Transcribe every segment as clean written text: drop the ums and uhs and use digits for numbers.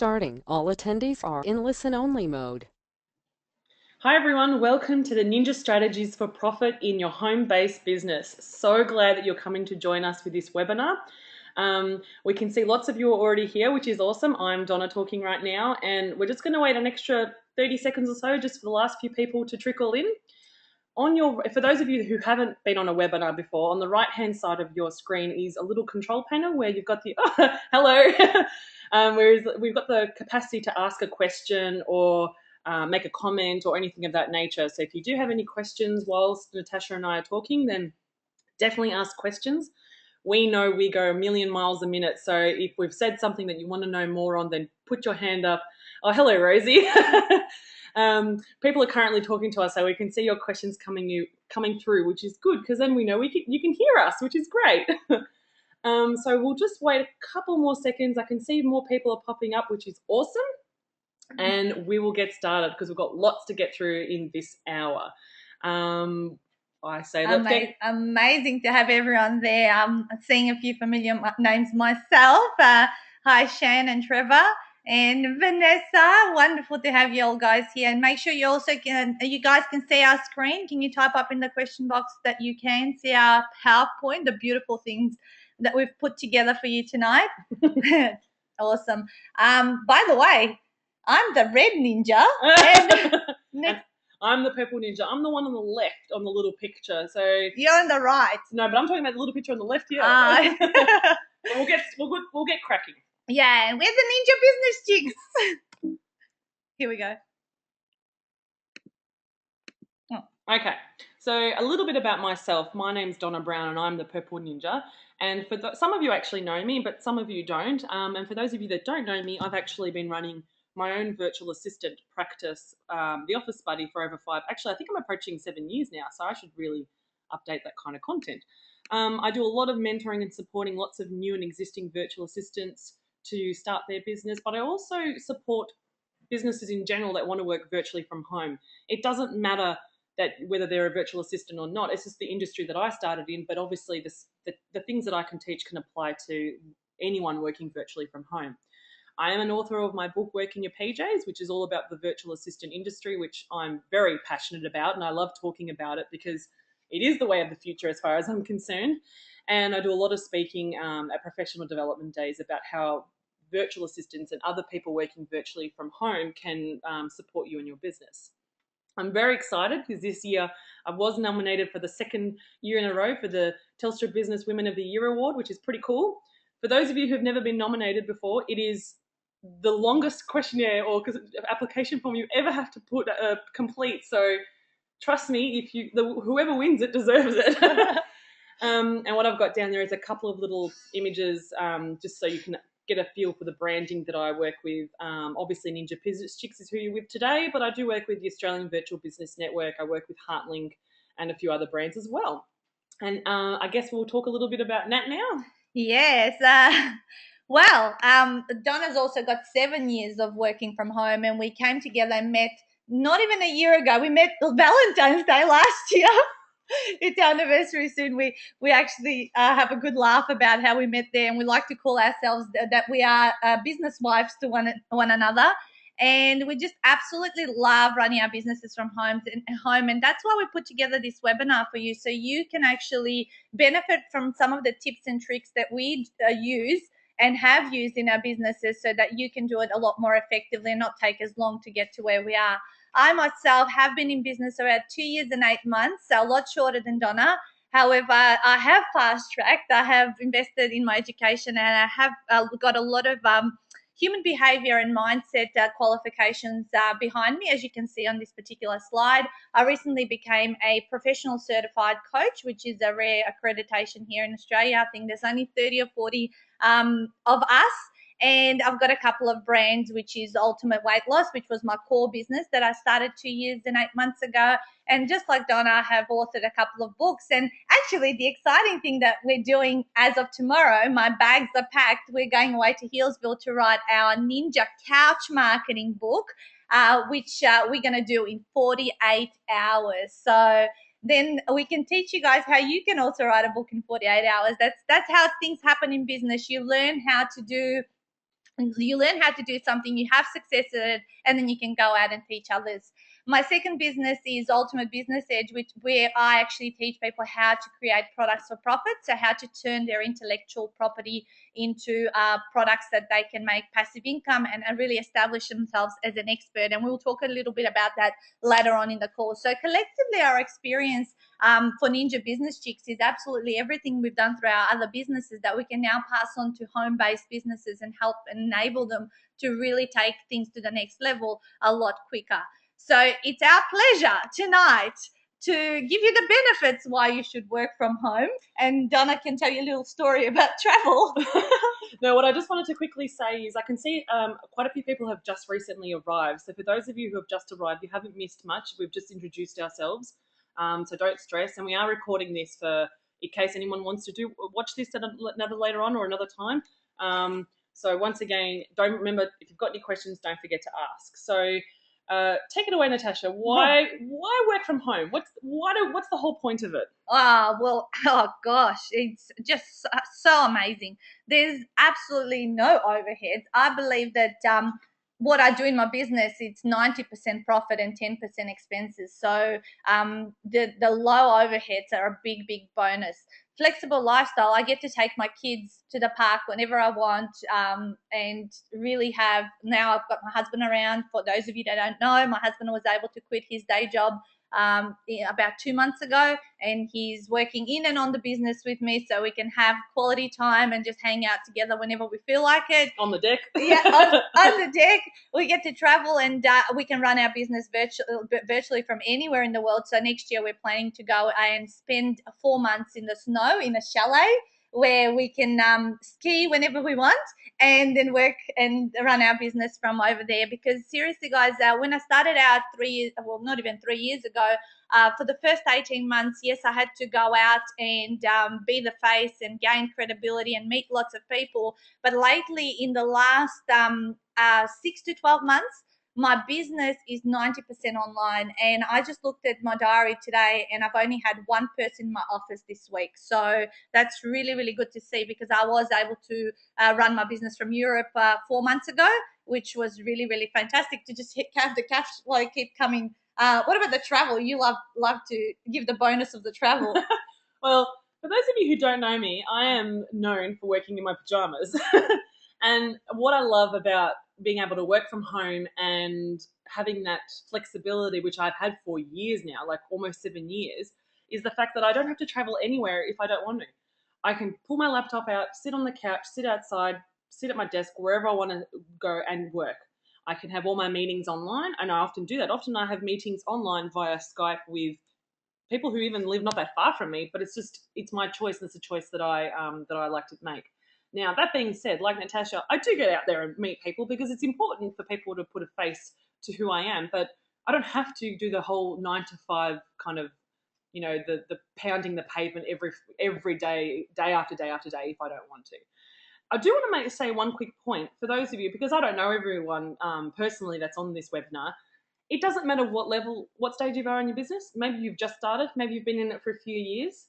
starting. All attendees are in listen-only mode. Hi everyone, welcome to the Ninja Strategies for Profit in Your Home-Based Business. So glad that you're coming to join us for this webinar. We can see lots of you are already here, which is awesome. I'm Donna talking right now, and we're just going to wait an extra 30 seconds or so just for the last few people to trickle in. For those of you who haven't been on a webinar before, on the right-hand side of your screen is a little control panel where you've got the hello, whereas we've got the capacity to ask a question or make a comment or anything of that nature. So if you do have any questions whilst Natasha and I are talking, then definitely ask questions. We know we go a million miles a minute, so if we've said something that you want to know more on, then put your hand up. Oh, hello, Rosie. People are currently talking to us, so we can see your questions coming through, which is good because then we know you can hear us, which is great. So we'll just wait a couple more seconds. I can see more people are popping up, which is awesome. And we will get started because we've got lots to get through in this hour. I say amazing to have everyone there. I'm seeing a few familiar names myself. Hi, Shan and Trevor and Vanessa. Wonderful to have you all guys here. And make sure you guys can see our screen. Can you type up in the question box that you can see our PowerPoint, the beautiful things that we've put together for you tonight? Awesome. By the way, I'm the red ninja. And I'm the purple ninja. I'm the one on the left on the little picture. So you're on the right. No, but I'm talking about the little picture on the left here. We'll get cracking. Yeah, and we're the Ninja Business Chicks. Here we go. Okay, so a little bit about myself. My name's Donna Brown and I'm the Purple Ninja. And some of you actually know me, but some of you don't. And for those of you that don't know me, I've actually been running my own virtual assistant practice, The Office Buddy, for over I think I'm approaching 7 years now, so I should really update that kind of content. I do a lot of mentoring and supporting lots of new and existing virtual assistants to start their business, but I also support businesses in general that want to work virtually from home. It doesn't matter that whether they're a virtual assistant or not. It's just the industry that I started in, but obviously the things that I can teach can apply to anyone working virtually from home. I am an author of my book, Work in Your PJs, which is all about the virtual assistant industry, which I'm very passionate about, and I love talking about it because it is the way of the future as far as I'm concerned. And I do a lot of speaking at professional development days about how virtual assistants and other people working virtually from home can support you in your business. I'm very excited because this year I was nominated for the second year in a row for the Telstra Business Women of the Year Award, which is pretty cool. For those of you who've never been nominated before, it is the longest questionnaire or application form you ever have to complete. So trust me, whoever wins it deserves it. And what I've got down there is a couple of little images, just so you can get a feel for the branding that I work with. Obviously, Ninja Business Chicks is who you're with today, but I do work with the Australian Virtual Business Network. I work with HeartLink and a few other brands as well. And I guess we'll talk a little bit about Nat now. Yes. Donna's also got 7 years of working from home, and we came together and met not even a year ago. We met Valentine's Day last year. It's our anniversary soon. We actually have a good laugh about how we met there, and we like to call ourselves that we are business wives to one another. And we just absolutely love running our businesses from home, and that's why we put together this webinar for you, so you can actually benefit from some of the tips and tricks that we use and have used in our businesses, so that you can do it a lot more effectively and not take as long to get to where we are. I myself have been in business about 2 years and 8 months, so a lot shorter than Donna. However, I have fast-tracked. I have invested in my education, and I have got a lot of human behavior and mindset qualifications behind me, as you can see on this particular slide. I recently became a professional certified coach, which is a rare accreditation here in Australia. I think there's only 30 or 40 of us. And I've got a couple of brands, which is Ultimate Weight Loss, which was my core business that I started 2 years and 8 months ago. And just like Donna, I have authored a couple of books. And actually, the exciting thing that we're doing as of tomorrow, my bags are packed. We're going away to Healesville to write our Ninja Couch Marketing book, which we're going to do in 48 hours. So then we can teach you guys how you can also write a book in 48 hours. That's how things happen in business. You learn how to do And you learn how to do something, you have success at it, and then you can go out and teach others. My second business is Ultimate Business Edge, where I actually teach people how to create products for profit. So how to turn their intellectual property into products that they can make passive income and really establish themselves as an expert. And we'll talk a little bit about that later on in the call. So collectively, our experience for Ninja Business Chicks is absolutely everything we've done through our other businesses that we can now pass on to home-based businesses and help enable them to really take things to the next level a lot quicker. So it's our pleasure tonight to give you the benefits why you should work from home. And Donna can tell you a little story about travel. No, what I just wanted to quickly say is I can see quite a few people have just recently arrived. So for those of you who have just arrived, you haven't missed much. We've just introduced ourselves. So don't stress. And we are recording this for in case anyone wants to watch this at another later on or another time. So once again, don't remember, if you've got any questions, don't forget to ask. So take it away, Natasha. Why work from home? What's the whole point of it? Oh gosh, it's just so amazing. There's absolutely no overheads. I believe that what I do in my business, it's 90% profit and 10% expenses. So the low overheads are a big bonus. Flexible lifestyle. I get to take my kids to the park whenever I want, and really have, now I've got my husband around. For those of you that don't know, my husband was able to quit his day job about 2 months ago, and he's working in and on the business with me, so we can have quality time and just hang out together whenever we feel like it. On the deck. Yeah, on the deck. We get to travel, and we can run our business virtually from anywhere in the world. So next year we're planning to go and spend 4 months in the snow in a chalet where we can ski whenever we want, and then work and run our business from over there. Because seriously, guys, when I started out 3 years, well, not even 3 years ago, for the first 18 months, yes, I had to go out and be the face and gain credibility and meet lots of people. But lately, in the last 6 to 12 months, my business is 90% online. And I just looked at my diary today, and I've only had one person in my office this week. So that's really good to see, because I was able to run my business from Europe 4 months ago, which was really fantastic to just have the cash flow keep coming. What about the travel? You love to give the bonus of the travel. Well, for those of you who don't know me, I am known for working in my pajamas. And what I love about being able to work from home and having that flexibility, which I've had for years now, like almost 7 years, is the fact that I don't have to travel anywhere if I don't want to. I can pull my laptop out, sit on the couch, sit outside, sit at my desk, wherever I want to go and work. I can have all my meetings online, and I often do that. Often I have meetings online via Skype with people who even live not that far from me, but it's my choice, and it's a choice that I like to make. Now, that being said, like Natasha, I do get out there and meet people because it's important for people to put a face to who I am, but I don't have to do the whole 9 to 5 kind of, the pounding the pavement every day, day after day after day if I don't want to. I do want to say one quick point for those of you, because I don't know everyone personally that's on this webinar. It doesn't matter what stage you are in your business. Maybe you've just started, maybe you've been in it for a few years.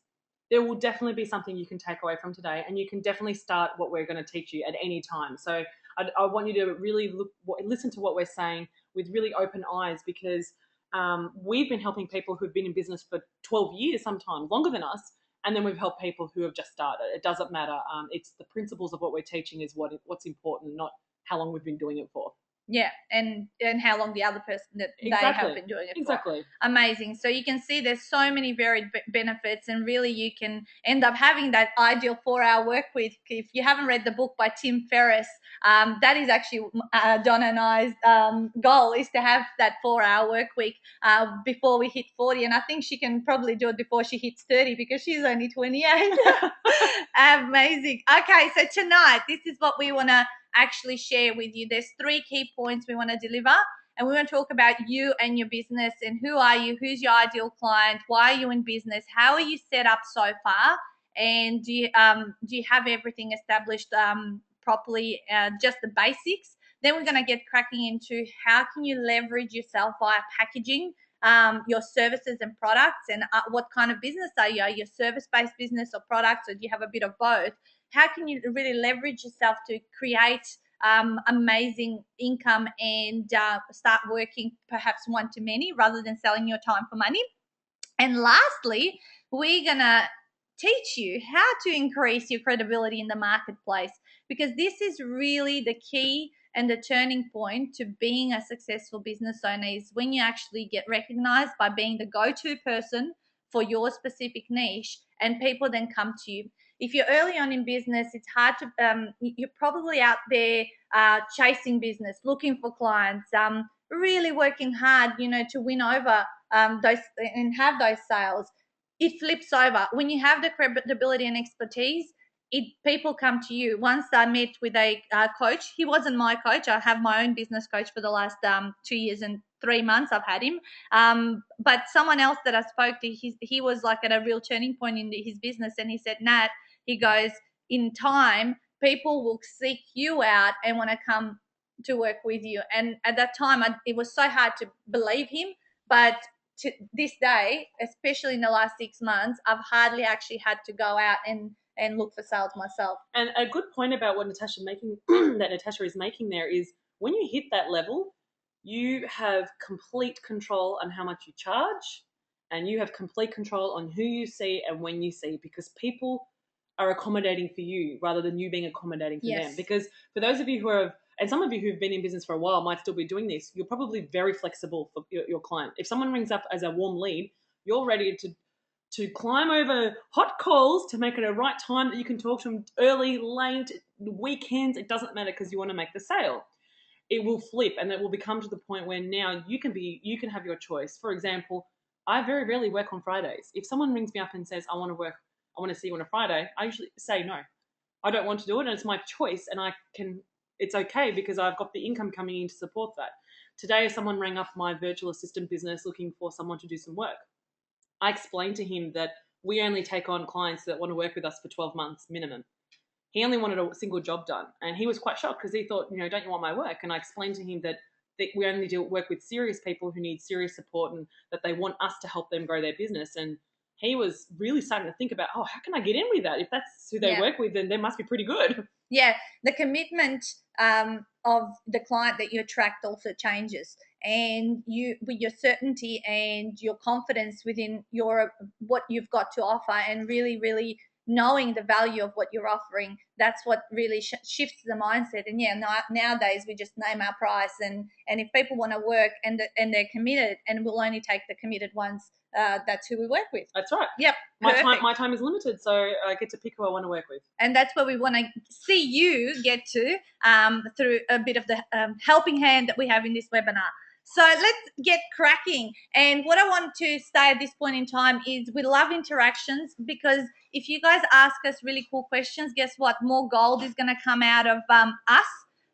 There will definitely be something you can take away from today, and you can definitely start what we're going to teach you at any time. So I want you to really listen to what we're saying with really open eyes, because we've been helping people who've been in business for 12 years, sometimes longer than us, and then we've helped people who have just started. It doesn't matter. It's the principles of what we're teaching is what's important, not how long we've been doing it for. Yeah, and how long the other person that they have been doing it for. Exactly. Amazing. So you can see there's so many varied benefits, and really you can end up having that ideal 4-hour work week. If you haven't read the book by Tim Ferriss, that is actually Donna and I's goal, is to have that 4-hour work week before we hit 40. And I think she can probably do it before she hits 30, because she's only 28. Amazing. Okay, so tonight, this is what we want to actually share with you. There's 3 key points we want to deliver, and we want to talk about you and your business, and who are you, who's your ideal client, why are you in business, how are you set up so far, and do you have everything established properly, just the basics. Then we're going to get cracking into how can you leverage yourself via packaging your services and products, and what kind of business are you? Are you a service-based business or products, or do you have a bit of both? How can you really leverage yourself to create amazing income and start working perhaps one to many rather than selling your time for money. And lastly, we're going to teach you how to increase your credibility in the marketplace, because this is really the key and the turning point to being a successful business owner, is when you actually get recognized by being the go-to person for your specific niche, and people then come to you. If you're early on in business, it's hard to, you're probably out there chasing business, looking for clients, really working hard, to win over those and have those sales. It flips over when you have the credibility and expertise. People come to you. Once I met with a coach. He wasn't my coach. I have my own business coach for the last 2 years and 3 months. I've had him, but someone else that I spoke to, he was like at a real turning point in his business, and he said, Nat, he goes, in time, people will seek you out and want to come to work with you. And at that time, it was so hard to believe him, but to this day, especially in the last 6 months, I've hardly actually had to go out and look for sales myself. And a good point about what Natasha is making there is, when you hit that level, you have complete control on how much you charge, and you have complete control on who you see and when you see, because people are accommodating for you rather than you being accommodating for them. Because for those of you who have, and some of you who've been in business for a while might still be doing this, you're probably very flexible for your client. If someone rings up as a warm lead, you're ready to climb over hot calls to make it a right time that you can talk to them, early, late, weekends. It doesn't matter, because you want to make the sale. It will flip, and it will become to the point where now you can have your choice. For example, I very rarely work on Fridays. If someone rings me up and says, I want to see you on a Friday, I usually say no. I don't want to do it, and it's my choice, and it's okay, because I've got the income coming in to support that. Today, someone rang up my virtual assistant business looking for someone to do some work. I explained to him that we only take on clients that want to work with us for 12 months minimum. He only wanted a single job done, and he was quite shocked, because he thought, don't you want my work? And I explained to him that we only work with serious people who need serious support, and that they want us to help them grow their business. And he was really starting to think about, how can I get in with that? If that's who they work with, then they must be pretty good. Yeah, the commitment of the client that you attract also changes, and with your certainty and your confidence within what you've got to offer, and really, really knowing the value of what you're offering, that's what really shifts the mindset. And nowadays we just name our price, and if people want to work and they're committed, and we'll only take the committed ones, that's who we work with. That's right. Yep. My time is limited, so I get to pick who I want to work with. And that's where we want to see you get to, through a bit of the helping hand that we have in this webinar. So let's get cracking. And what I want to say at this point in time is, we love interactions, because if you guys ask us really cool questions, guess what? More gold is going to come out of us.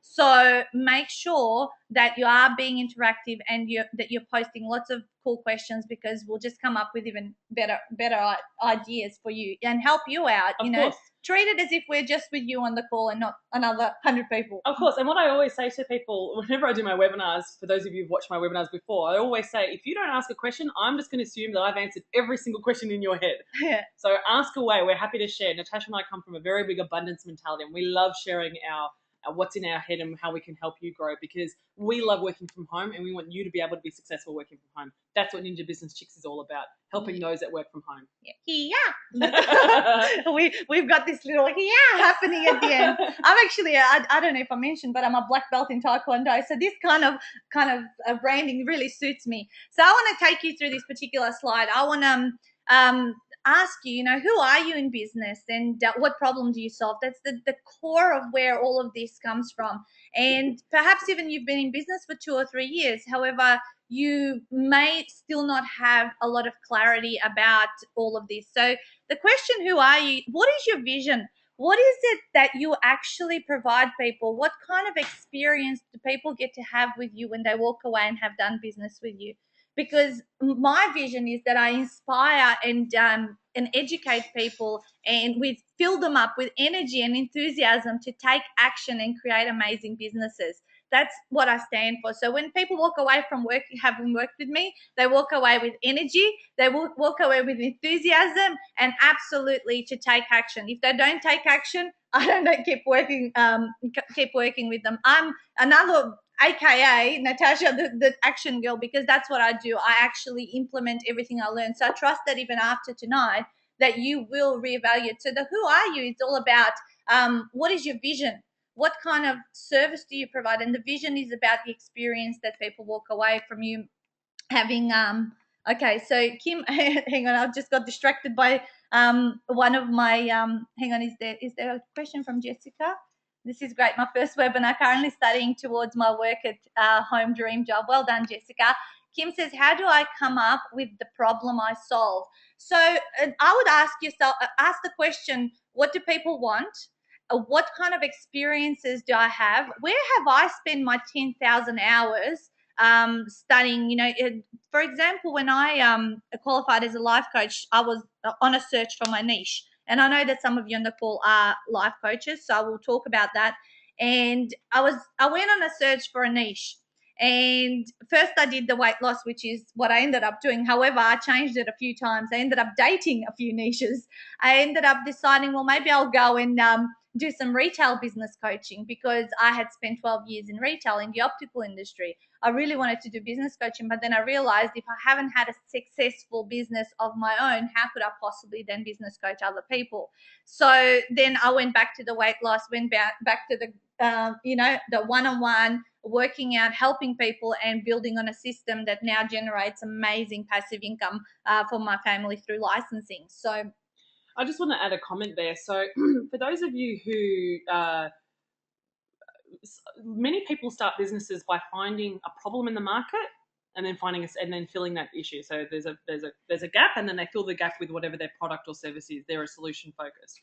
So make sure that you are being interactive, and that you're posting lots of cool questions, because we'll just come up with even better ideas for you and help you out. Of course. Treat it as if we're just with you on the call and not another 100 people. Of course. And what I always say to people whenever I do my webinars, for those of you who've watched my webinars before, I always say, if you don't ask a question, I'm just going to assume that I've answered every single question in your head. Yeah. So ask away. We're happy to share. Natasha and I come from a very big abundance mentality, and we love sharing our what's in our head and how we can help you grow, because we love working from home, and we want you to be able to be successful working from home. That's what Ninja Business Chicks is all about, helping those that work from home. Yeah. We've got this little happening at the end. I'm actually, I don't know if I mentioned, but I'm a black belt in Taekwondo, so this kind of branding really suits me. So I want to take you through this particular slide. I want to ask you, who are you in business, and what problem do you solve? That's the core of where all of this comes from. And perhaps even you've been in business for 2 or 3 years. However, you may still not have a lot of clarity about all of this. So the question, who are you? What is your vision? What is it that you actually provide people? What kind of experience do people get to have with you when they walk away and have done business with you? Because my vision is that I inspire and educate people, and we fill them up with energy and enthusiasm to take action and create amazing businesses. That's what I stand for. So when people walk away from having worked with me, they walk away with energy, they walk away with enthusiasm, and absolutely to take action. If they don't take action, I don't know, keep working with them. I'm another, AKA Natasha, the action girl, because that's what I do. I actually implement everything I learn. So I trust that even after tonight, that you will reevaluate. So the who are you is all about what is your vision? What kind of service do you provide? And the vision is about the experience that people walk away from you having. Okay, so Kim, hang on, I just got distracted by one of my hang on, is there a question from Jessica? This is great. My first webinar, currently studying towards my work at home dream job. Well done, Jessica. Kim says, how do I come up with the problem I solve? So I would ask the question, what do people want? What kind of experiences do I have? Where have I spent my 10,000 hours studying? For example, when I qualified as a life coach, I was on a search for my niche. And I know that some of you on the call are life coaches, so I will talk about that. And I went on a search for a niche. And first I did the weight loss, which is what I ended up doing. However, I changed it a few times. I ended up dating a few niches. I ended up deciding, well, maybe I'll go and do some retail business coaching, because I had spent 12 years in retail in the optical industry. I really wanted to do business coaching, but then I realized if I haven't had a successful business of my own, how could I possibly then business coach other people? So then I went back to the weight loss, went back to the the one-on-one, working out, helping people, and building on a system that now generates amazing passive income for my family through licensing. So I just want to add a comment there. So for those of you who many people start businesses by finding a problem in the market and then and then filling that issue. So there's a gap, and then they fill the gap with whatever their product or service is. They're a solution focused.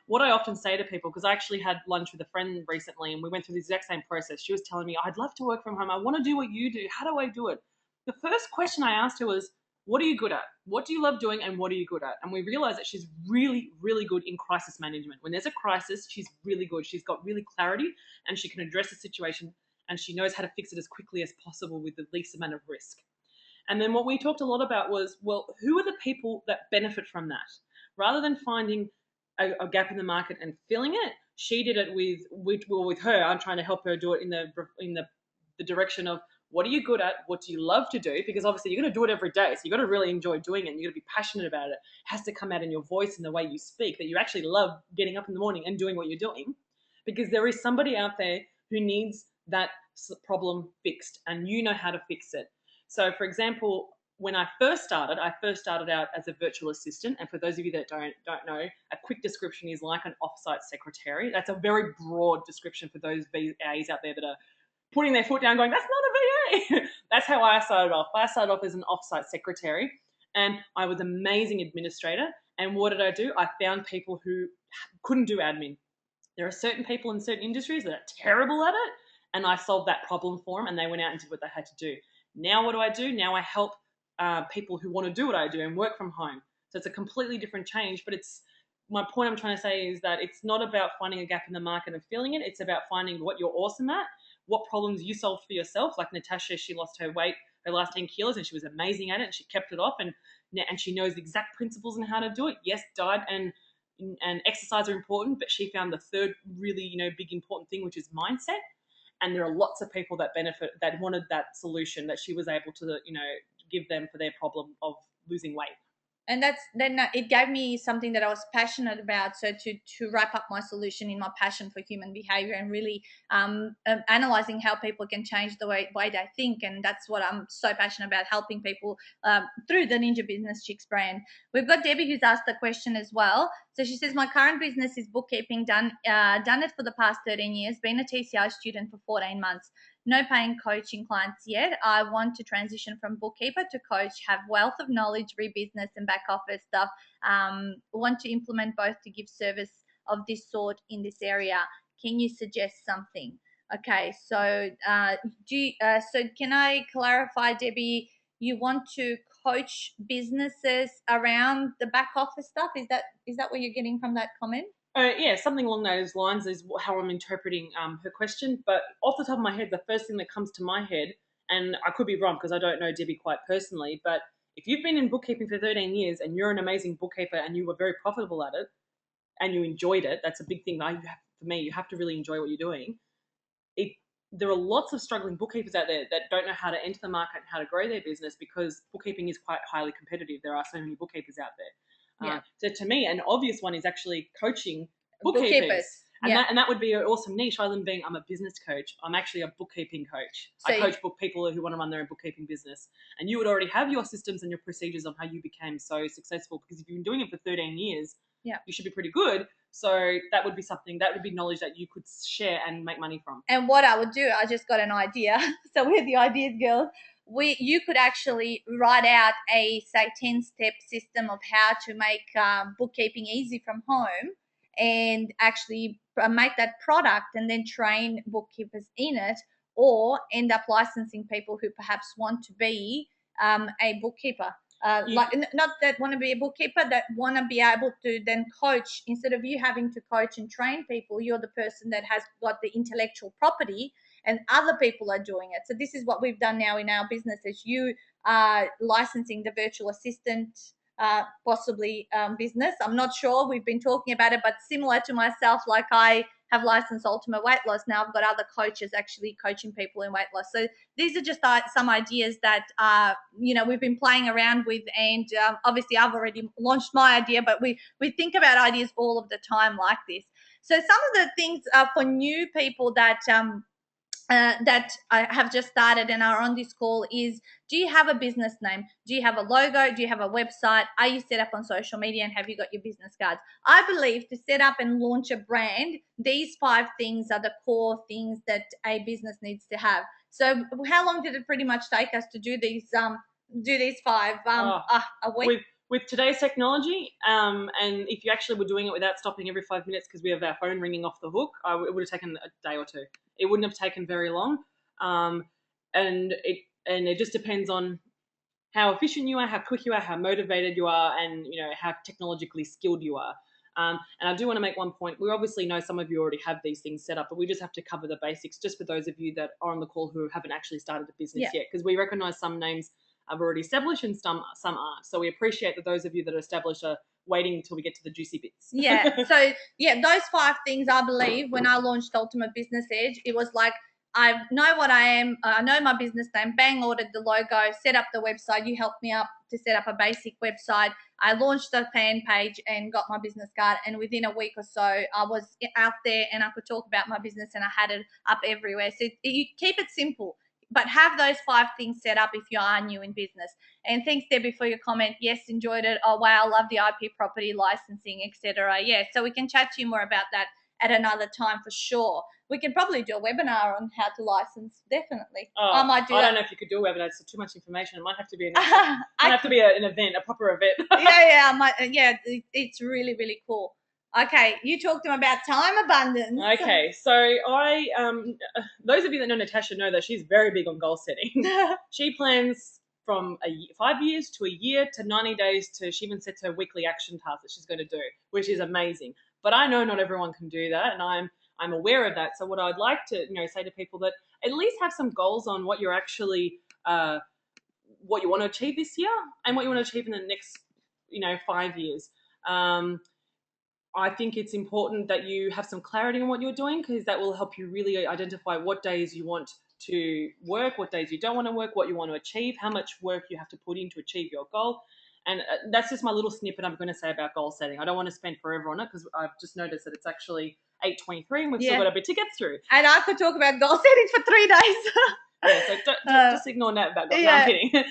What I often say to people, because I actually had lunch with a friend recently and we went through the exact same process. She was telling me, I'd love to work from home. I want to do what you do. How do I do it? The first question I asked her was, what are you good at? What do you love doing, and what are you good at? And we realized that she's really, really good in crisis management. When there's a crisis, she's really good. She's got really clarity, and she can address the situation, and she knows how to fix it as quickly as possible with the least amount of risk. And then what we talked a lot about was, well, who are the people that benefit from that? Rather than finding a gap in the market and filling it, she did it with her. I'm trying to help her do it in the direction of, what are you good at? What do you love to do? Because obviously you're going to do it every day. So you've got to really enjoy doing it. And you've got to be passionate about it. It has to come out in your voice and the way you speak, that you actually love getting up in the morning and doing what you're doing. Because there is somebody out there who needs that problem fixed, and you know how to fix it. So for example, when I first started out as a virtual assistant. And for those of you that don't know, a quick description is like an offsite secretary. That's a very broad description for those VAs out there that are putting their foot down going, that's not a VA. That's how I started off. I started off as an offsite secretary, and I was an amazing administrator. And what did I do? I found people who couldn't do admin. There are certain people in certain industries that are terrible at it, and I solved that problem for them, and they went out and did what they had to do. Now what do? Now I help people who want to do what I do and work from home. So it's a completely different change, but my point I'm trying to say is that it's not about finding a gap in the market and filling it. It's about finding what you're awesome at, what problems you solve for yourself. Like Natasha, she lost her weight, her last 10 kilos, and she was amazing at it, and she kept it off, and she knows the exact principles and how to do it. Yes, diet and exercise are important, but she found the third really, big important thing, which is mindset. And there are lots of people that benefit, that wanted that solution that she was able to, give them for their problem of losing weight. And then it gave me something that I was passionate about. So to wrap up my solution in my passion for human behavior, and really analyzing how people can change the way they think. And that's what I'm so passionate about, helping people through the Ninja Business Chicks brand. We've got Debbie who's asked the question as well. So she says, my current business is bookkeeping, done it for the past 13 years, been a TCI student for 14 months. No paying coaching clients yet. I want to transition from bookkeeper to coach, have wealth of knowledge, business and back office stuff. Want to implement both to give service of this sort in this area. Can you suggest something? Okay, so so can I clarify, Debbie? You want to coach businesses around the back office stuff? Is that what you're getting from that comment? Yeah, something along those lines is how I'm interpreting her question. But off the top of my head, the first thing that comes to my head, and I could be wrong because I don't know Debbie quite personally, but if you've been in bookkeeping for 13 years and you're an amazing bookkeeper and you were very profitable at it, and you enjoyed it, that's a big thing. For me, you have to really enjoy what you're doing. There are lots of struggling bookkeepers out there that don't know how to enter the market and how to grow their business, because bookkeeping is quite highly competitive. There are so many bookkeepers out there. Yeah. So to me, an obvious one is actually coaching bookkeepers. And that would be an awesome niche. Rather than being I'm a business coach, I'm actually a bookkeeping coach. So I coach people who want to run their own bookkeeping business. And you would already have your systems and your procedures on how you became so successful, because if you've been doing it for 13 years, you should be pretty good. So that would be something, that would be knowledge that you could share and make money from. And what I would do, I just got an idea. So we're the ideas girls. You could actually write out a, say, 10-step system of how to make bookkeeping easy from home, and actually make that product and then train bookkeepers in it, or end up licensing people who perhaps want to be a bookkeeper. Like, not that want to be a bookkeeper, that want to be able to then coach. Instead of you having to coach and train people, you're the person that has got the intellectual property and other people are doing it. So this is what we've done now in our business, is you are licensing the virtual assistant possibly business. I'm not sure, we've been talking about it, but similar to myself, like I have licensed Ultimate Weight Loss. Now I've got other coaches actually coaching people in weight loss. So these are just some ideas that we've been playing around with, and obviously I've already launched my idea, but we think about ideas all of the time like this. So some of the things for new people that I have just started and are on this call is, do you have a business name? Do you have a logo? Do you have a website? Are you set up on social media, and have you got your business cards? I believe to set up and launch a brand, these 5 things are the core things that a business needs to have. So how long did it pretty much take us to do these 5? A week? With today's technology, and if you actually were doing it without stopping every 5 minutes because we have our phone ringing off the hook, it would have taken a day or 2. It wouldn't have taken very long, and it just depends on how efficient you are, how quick you are, how motivated you are, and how technologically skilled you are. And I do want to make one point. We obviously know some of you already have these things set up, but we just have to cover the basics, just for those of you that are on the call who haven't actually started a business yet, because we recognise some names are already established and some aren't. So we appreciate that those of you that are established are waiting until we get to the juicy bits. So those 5 things, I believe, when I launched Ultimate Business Edge, it was like, I know what I am, I know my business name, bang, ordered the logo, set up the website. You helped me up to set up a basic website. I launched the fan page and got my business card, and within a week or so I was out there and I could talk about my business, and I had it up everywhere. So you keep it simple, but have those 5 things set up if you are new in business. And thanks, Debbie, for your comment. Yes, enjoyed it. Oh, wow, love the IP property licensing, etc. Yeah, so we can chat to you more about that at another time for sure. We can probably do a webinar on how to license, definitely. I might do. I don't know if you could do a webinar. It's too much information. It might have to be an event, a proper event. It's really, really cool. Okay, you talked to them about time abundance. Okay, so I, those of you that know Natasha know that she's very big on goal setting. She plans from 5 years to a year to 90 days she even sets her weekly action task that she's going to do, which is amazing. But I know not everyone can do that, and I'm aware of that. So what I'd like to say to people, that at least have some goals on what you're actually what you want to achieve this year and what you want to achieve in the next 5 years. I think it's important that you have some clarity on what you're doing, because that will help you really identify what days you want to work, what days you don't want to work, what you want to achieve, how much work you have to put in to achieve your goal. And that's just my little snippet I'm going to say about goal setting. I don't want to spend forever on it, because I've just noticed that it's actually 8:23 and we've still got a bit to get through. And I could talk about goal setting for 3 days. So just ignore that about goals. No, I'm kidding.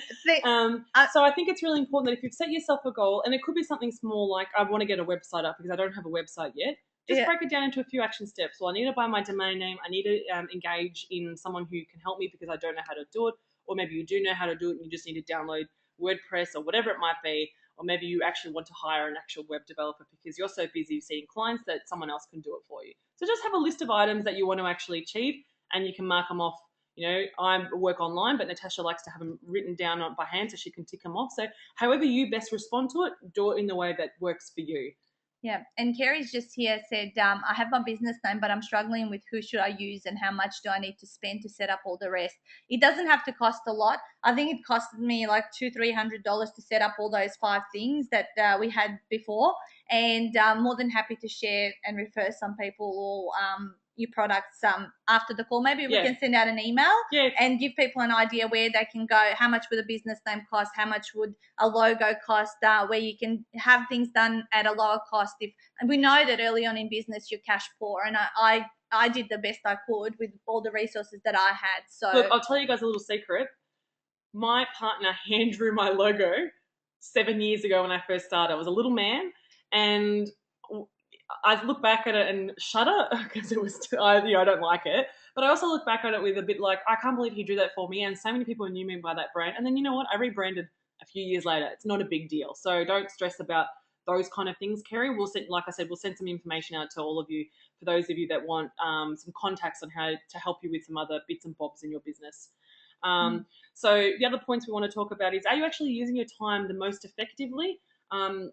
So I think it's really important that if you've set yourself a goal, and it could be something small like, I want to get a website up because I don't have a website yet, just break it down into a few action steps. Well, I need to buy my domain name. I need to engage in someone who can help me because I don't know how to do it. Or maybe you do know how to do it and you just need to download WordPress or whatever it might be. Or maybe you actually want to hire an actual web developer because you're so busy seeing clients that someone else can do it for you. So just have a list of items that you want to actually achieve, and you can mark them off. I work online, but Natasha likes to have them written down by hand so she can tick them off. So however you best respond to it, do it in the way that works for you. Yeah, and Kerry's just here said, I have my business name, but I'm struggling with who should I use and how much do I need to spend to set up all the rest. It doesn't have to cost a lot. I think it costed me like $200-300 to set up all those 5 things that we had before, and more than happy to share and refer some people or your products after the call. Maybe we Yeah. can send out an email Yeah. and give people an idea where they can go, how much would a business name cost, how much would a logo cost, where you can have things done at a lower cost. And we know that early on in business you're cash poor, and I did the best I could with all the resources that I had. So Look, I'll tell you guys a little secret. My partner hand drew my logo 7 years ago when I first started. I was a little man, and I look back at it and shudder because it was, I don't like it. But I also look back at it with a bit like, I can't believe he drew that for me. And so many people knew me by that brand. And then you know what? I rebranded a few years later. It's not a big deal. So don't stress about those kind of things, Kerry. We'll send, like I said, we'll send some information out to all of you for those of you that want some contacts on how to help you with some other bits and bobs in your business. So the other points we want to talk about is, are you actually using your time the most effectively? I'm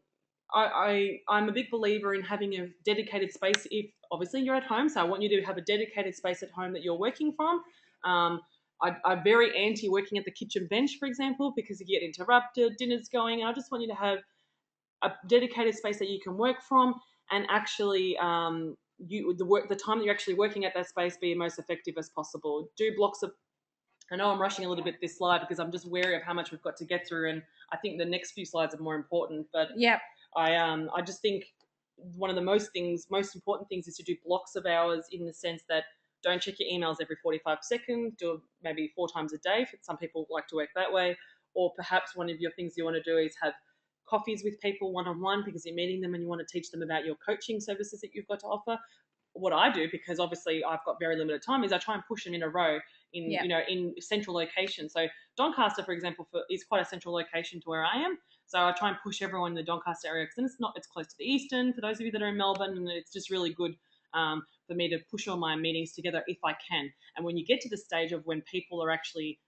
a big believer in having a dedicated space. If obviously you're at home, so I want you to have a dedicated space at home that you're working from. I'm very anti working at the kitchen bench, for example, because you get interrupted, dinner's going, and I just want you to have a dedicated space that you can work from, and actually the time that you're actually working at that space be most effective as possible. Do blocks of, I know I'm rushing a little bit this slide because I'm just wary of how much we've got to get through, and I think the next few slides are more important. But yeah, I just think one of the most important things is to do blocks of hours, in the sense that don't check your emails every 45 seconds, do it maybe 4 times a day. Some people like to work that way. Or perhaps one of your things you want to do is have coffees with people one-on-one, because you're meeting them and you want to teach them about your coaching services that you've got to offer. What I do, because obviously I've got very limited time, is I try and push them in a row in in central locations. So Doncaster, for example, is quite a central location to where I am. So I try and push everyone in the Doncaster area, because it's close to the Eastern for those of you that are in Melbourne, and it's just really good for me to push all my meetings together if I can. And when you get to the stage of when people are actually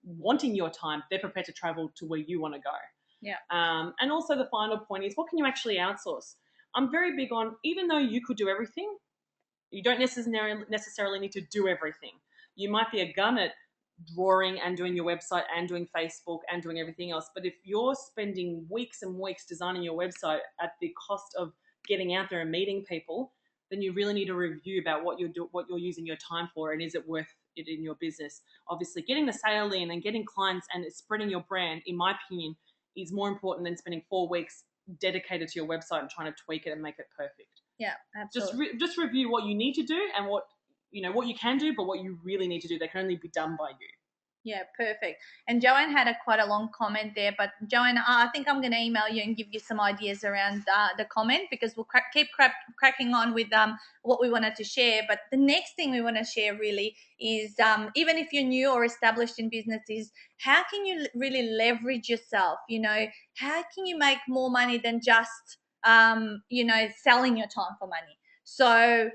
wanting your time, they're prepared to travel to where you want to go. Yeah. And also the final point is, what can you actually outsource? I'm very big on, even though you could do everything, you don't necessarily need to do everything. You might be a gun at drawing and doing your website and doing Facebook and doing everything else. But if you're spending weeks and weeks designing your website at the cost of getting out there and meeting people, then you really need to review about what you're using your time for, and is it worth it in your business. Obviously, getting the sale in and getting clients and spreading your brand, in my opinion, is more important than spending 4 weeks dedicated to your website and trying to tweak it and make it perfect. Yeah, absolutely. Just review what you need to do, and what you can do, but what you really need to do, that can only be done by you. Yeah, perfect. And Joanne had quite a long comment there, but Joanne, I think I'm going to email you and give you some ideas around the comment, because we'll keep cracking on with what we wanted to share. But the next thing we want to share really is, even if you're new or established in business, is how can you really leverage yourself? How can you make more money than just, selling your time for money? So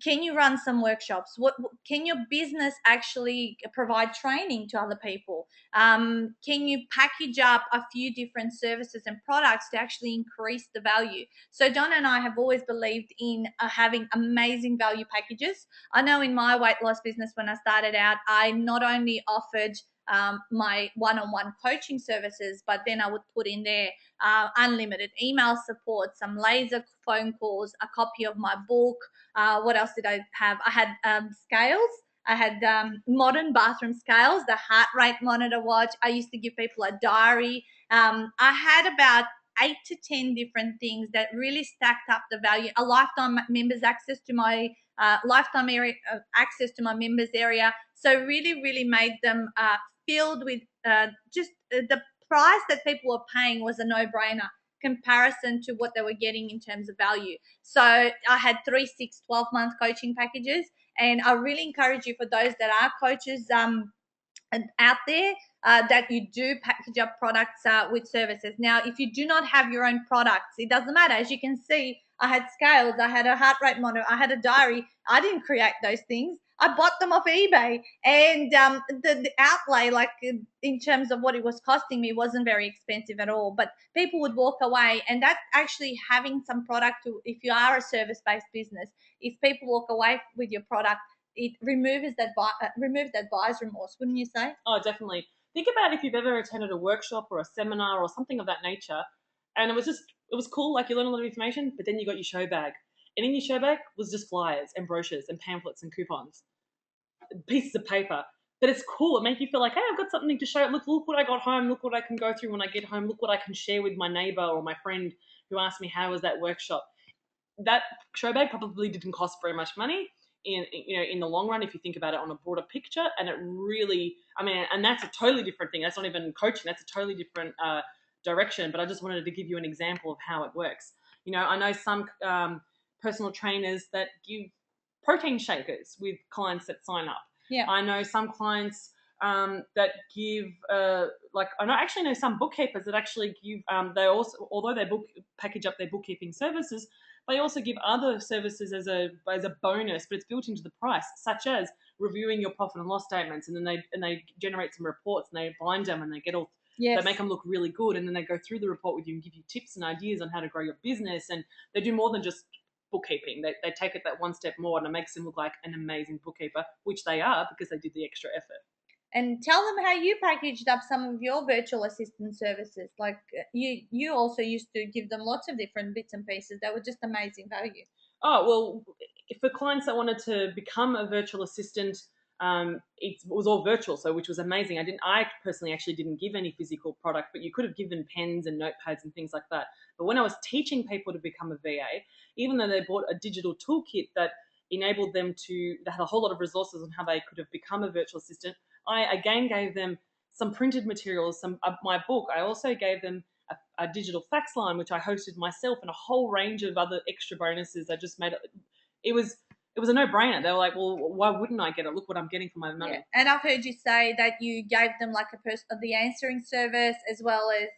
can you run some workshops? What can your business actually provide training to other people? Can you package up a few different services and products to actually increase the value? So Donna and I have always believed in having amazing value packages. I know in my weight loss business, when I started out, I not only offered my one-on-one coaching services, but then I would put in there unlimited email support, some laser phone calls, a copy of my book. What else did I have? I had scales. I had modern bathroom scales, the heart rate monitor watch. I used to give people a diary. I had about 8 to 10 different things that really stacked up the value. A lifetime members access to my lifetime area access to my members area. So really, really made them filled with just the price that people were paying was a no-brainer comparison to what they were getting in terms of value. So I had 3, 6, 12-month coaching packages, and I really encourage you, for those that are coaches out there, that you do package up products with services. Now, if you do not have your own products, it doesn't matter. As you can see, I had scales, I had a heart rate monitor, I had a diary. I didn't create those things. I bought them off eBay, and the outlay, like in terms of what it was costing me, wasn't very expensive at all. But people would walk away, and that actually having some product, if you are a service-based business, if people walk away with your product, it removes that buyer's remorse, wouldn't you say? Oh, definitely. Think about if you've ever attended a workshop or a seminar or something of that nature, and it was cool, like you learned a lot of information, but then you got your show bag. And in your show bag was just flyers and brochures and pamphlets and coupons, pieces of paper. But it's cool. It makes you feel like, hey, I've got something to show. Look what I got home. Look what I can go through when I get home. Look what I can share with my neighbor or my friend who asked me how was that workshop. That show bag probably didn't cost very much money in the long run if you think about it on a broader picture. And it really, I mean, and that's a totally different thing. That's not even coaching. That's a totally different direction. But I just wanted to give you an example of how it works. I know some personal trainers that give protein shakers with clients that sign up. Yeah. I know some clients that give actually know some bookkeepers that actually give they also, although they package up their bookkeeping services, they also give other services as a bonus, but it's built into the price, such as reviewing your profit and loss statements, and then they generate some reports and they bind them and they get all Yes. they make them look really good, and then they go through the report with you and give you tips and ideas on how to grow your business. And they do more than just bookkeeping. They take it that one step more, and it makes them look like an amazing bookkeeper, which they are because they did the extra effort. And tell them how you packaged up some of your virtual assistant services. Like you also used to give them lots of different bits and pieces that were just amazing value. Oh, well, for clients that wanted to become a virtual assistant, it was all virtual, so which was amazing. I personally actually didn't give any physical product, but you could have given pens and notepads and things like that. But when I was teaching people to become a VA, even though they bought a digital toolkit that enabled them they had a whole lot of resources on how they could have become a virtual assistant, I again gave them some printed materials, some my book. I also gave them a digital fax line, which I hosted myself, and a whole range of other extra bonuses. I just made it. It was a no-brainer. They were like, well, why wouldn't I get it? Look what I'm getting for my money. Yeah. And I've heard you say that you gave them like the answering service, as well as,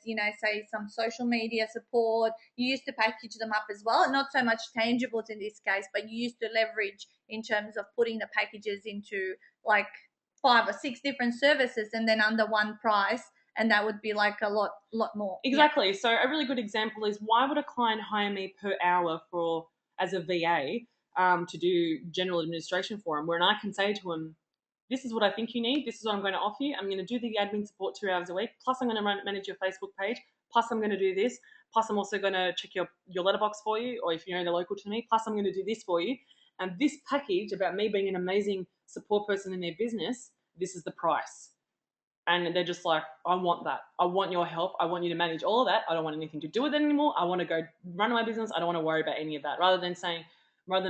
say some social media support. You used to package them up as well, not so much tangibles in this case, but you used to leverage in terms of putting the packages into like 5 or 6 different services and then under one price. And that would be like a lot more. Exactly. Yeah. So a really good example is, why would a client hire me per hour as a VA to do general administration for them, when I can say to them, this is what I think you need, this is what I'm going to offer you, I'm going to do the admin support 2 hours a week, plus I'm going to manage your Facebook page, plus I'm going to do this, plus I'm also going to check your letterbox for you, or if you're only local to me, plus I'm going to do this for you. And this package about me being an amazing support person in their business, this is the price. And they're just like, I want that. I want your help. I want you to manage all of that. I don't want anything to do with it anymore. I want to go run my business. I don't want to worry about any of that. Rather than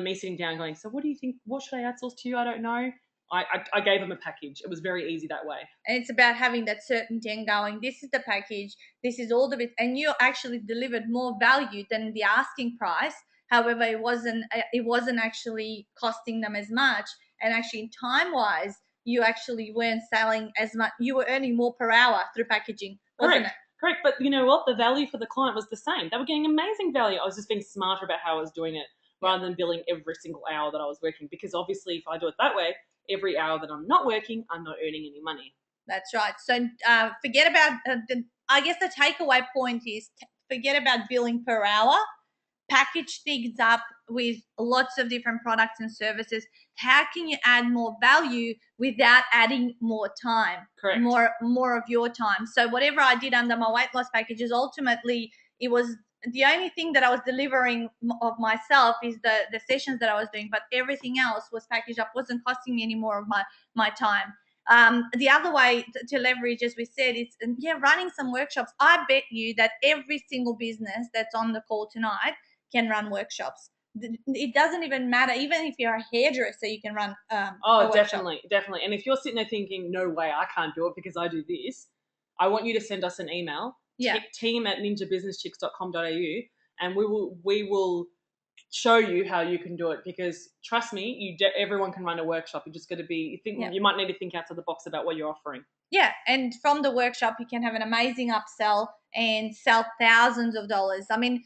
me sitting down going, so what do you think? What should I outsource to you? I don't know. I gave them a package. It was very easy that way. And it's about having that certainty and going, this is the package, this is all the bits, and you actually delivered more value than the asking price. However, it wasn't actually costing them as much, and actually time wise, you actually weren't selling as much. You were earning more per hour through packaging, wasn't it? Correct. But you know what? The value for the client was the same. They were getting amazing value. I was just being smarter about how I was doing it, rather than billing every single hour that I was working. Because obviously, if I do it that way, every hour that I'm not working, I'm not earning any money. That's right. So forget about I guess the takeaway point is forget about billing per hour. Package things up with lots of different products and services. How can you add more value without adding more time? Correct. More of your time. So whatever I did under my weight loss packages, ultimately it was the only thing that I was delivering of myself is the sessions that I was doing, but everything else was packaged up, wasn't costing me any more of my time. The other way to leverage, as we said, is running some workshops. I bet you that every single business that's on the call tonight can run workshops. It doesn't even matter. Even if you're a hairdresser, you can run definitely. And if you're sitting there thinking, no way, I can't do it because I do this, I want you to send us an email, team@ninjabusinesschicks.com.au, and we will show you how you can do it. Because trust me, everyone can run a workshop. You just got to you might need to think outside the box about what you're offering. Yeah, and from the workshop, you can have an amazing upsell and sell thousands of dollars. I mean,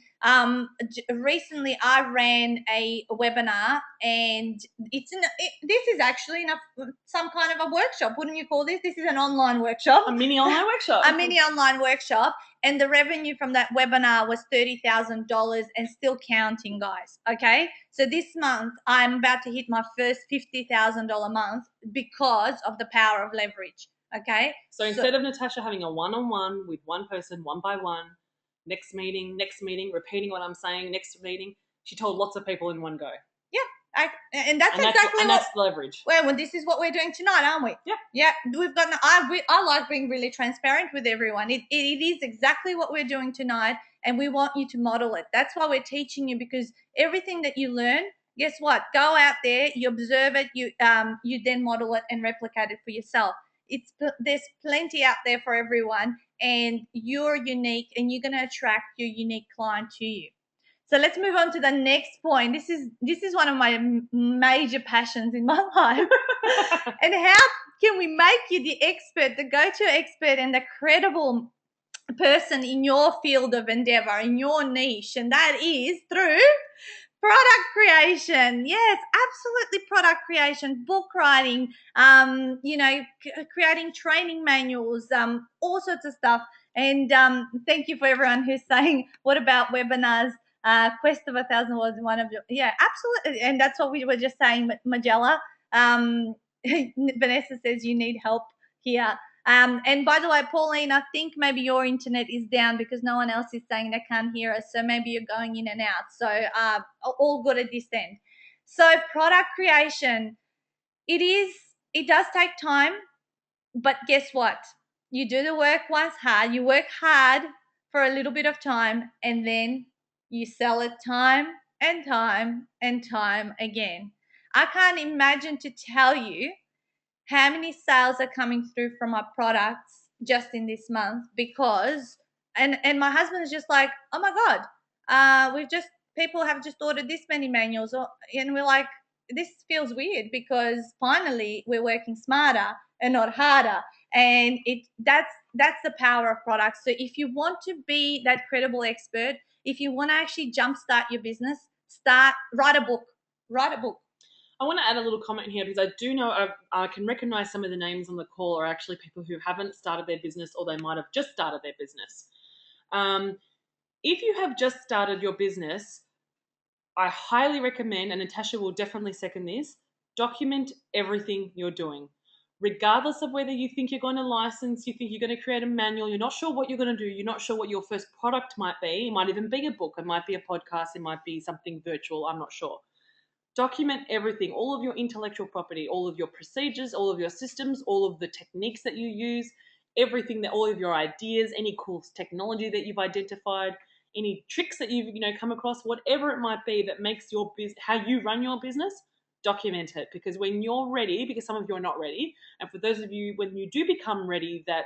Recently I ran a webinar, and this is actually some kind of a workshop. Wouldn't you call this? This is an online workshop. A mini online workshop. A mini online workshop, and the revenue from that webinar was $30,000 and still counting, guys. Okay, so this month I'm about to hit my first $50,000 month because of the power of leverage. Okay, so instead of Natasha having a one-on-one with one person, one by one, next meeting, repeating what I'm saying, next meeting, she told lots of people in one go. Yeah, and that's leverage. Well, this is what we're doing tonight, aren't we? Yeah. We've got. I like being really transparent with everyone. It is exactly what we're doing tonight, and we want you to model it. That's why we're teaching you, because everything that you learn, guess what? Go out there, you observe it, you then model it and replicate it for yourself. There's plenty out there for everyone, and you're unique, and you're going to attract your unique client to you. So let's move on to the next point. This is one of my major passions in my life. And how can we make you the expert, the go-to expert, and the credible person in your field of endeavor, in your niche? And that is through product creation. Yes, absolutely, product creation, book writing, creating training manuals, all sorts of stuff. And thank you for everyone who's saying, what about webinars? Quest of 1,000 was one of your, yeah, absolutely. And that's what we were just saying, Magella. Vanessa says you need help here. And by the way, Pauline, I think maybe your internet is down because no one else is saying they can't hear us. So maybe you're going in and out. So all good at this end. So product creation, it does take time, but guess what? You do the work once hard. You work hard for a little bit of time, and then you sell it time and time and time again. I can't imagine to tell you how many sales are coming through from our products just in this month, because and my husband is just like, oh my God, people have just ordered this many manuals, and we're like, this feels weird, because finally we're working smarter and not harder. And that's the power of products. So if you want to be that credible expert, if you want to actually jumpstart your business, write a book. I want to add a little comment here, because I do know I can recognize some of the names on the call are actually people who haven't started their business, or they might have just started their business. If you have just started your business, I highly recommend, and Natasha will definitely second this, document everything you're doing. Regardless of whether you think you're going to license, you think you're going to create a manual, you're not sure what you're going to do, you're not sure what your first product might be. It might even be a book, it might be a podcast, it might be something virtual, I'm not sure. Document everything, all of your intellectual property, all of your procedures, all of your systems, all of the techniques that you use, everything, all of your ideas, any cool technology that you've identified, any tricks that you've come across, whatever it might be that makes your business, how you run your business, document it. Because when you're ready, because some of you are not ready, and for those of you, when you do become ready, that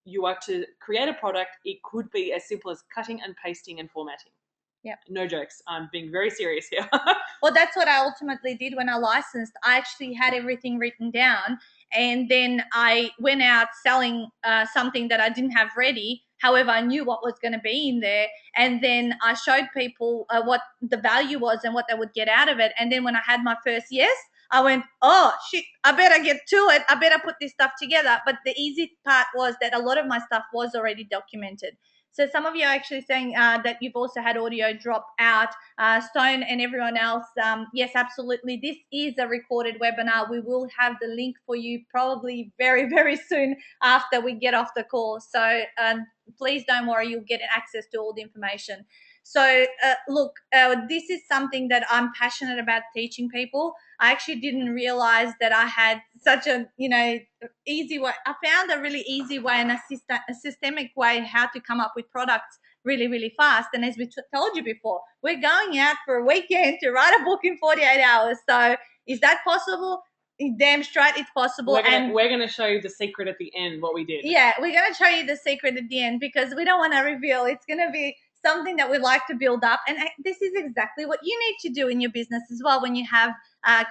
you are to create a product, it could be as simple as cutting and pasting and formatting. Yeah. No jokes. I'm being very serious here. Well, that's what I ultimately did when I licensed. I actually had everything written down, and then I went out selling something that I didn't have ready. However, I knew what was going to be in there, and then I showed people what the value was and what they would get out of it. And then when I had my first yes, I went, oh shit, I better get to it. I better put this stuff together. But the easy part was that a lot of my stuff was already documented. So some of you are actually saying that you've also had audio drop out. Stone and everyone else, yes, absolutely. This is a recorded webinar. We will have the link for you probably very, very soon after we get off the call. So please don't worry, you'll get access to all the information. So look, this is something that I'm passionate about teaching people. I actually didn't realize that I had such a, easy way. I found a really easy way and a systemic way how to come up with products really, really fast. And as we told you before, we're going out for a weekend to write a book in 48 hours. So is that possible? Damn straight it's possible. We're going to show you the secret at the end, what we did. Yeah, we're going to show you the secret at the end, because we don't want to reveal. It's going to be something that we like to build up. And this is exactly what you need to do in your business as well. When you have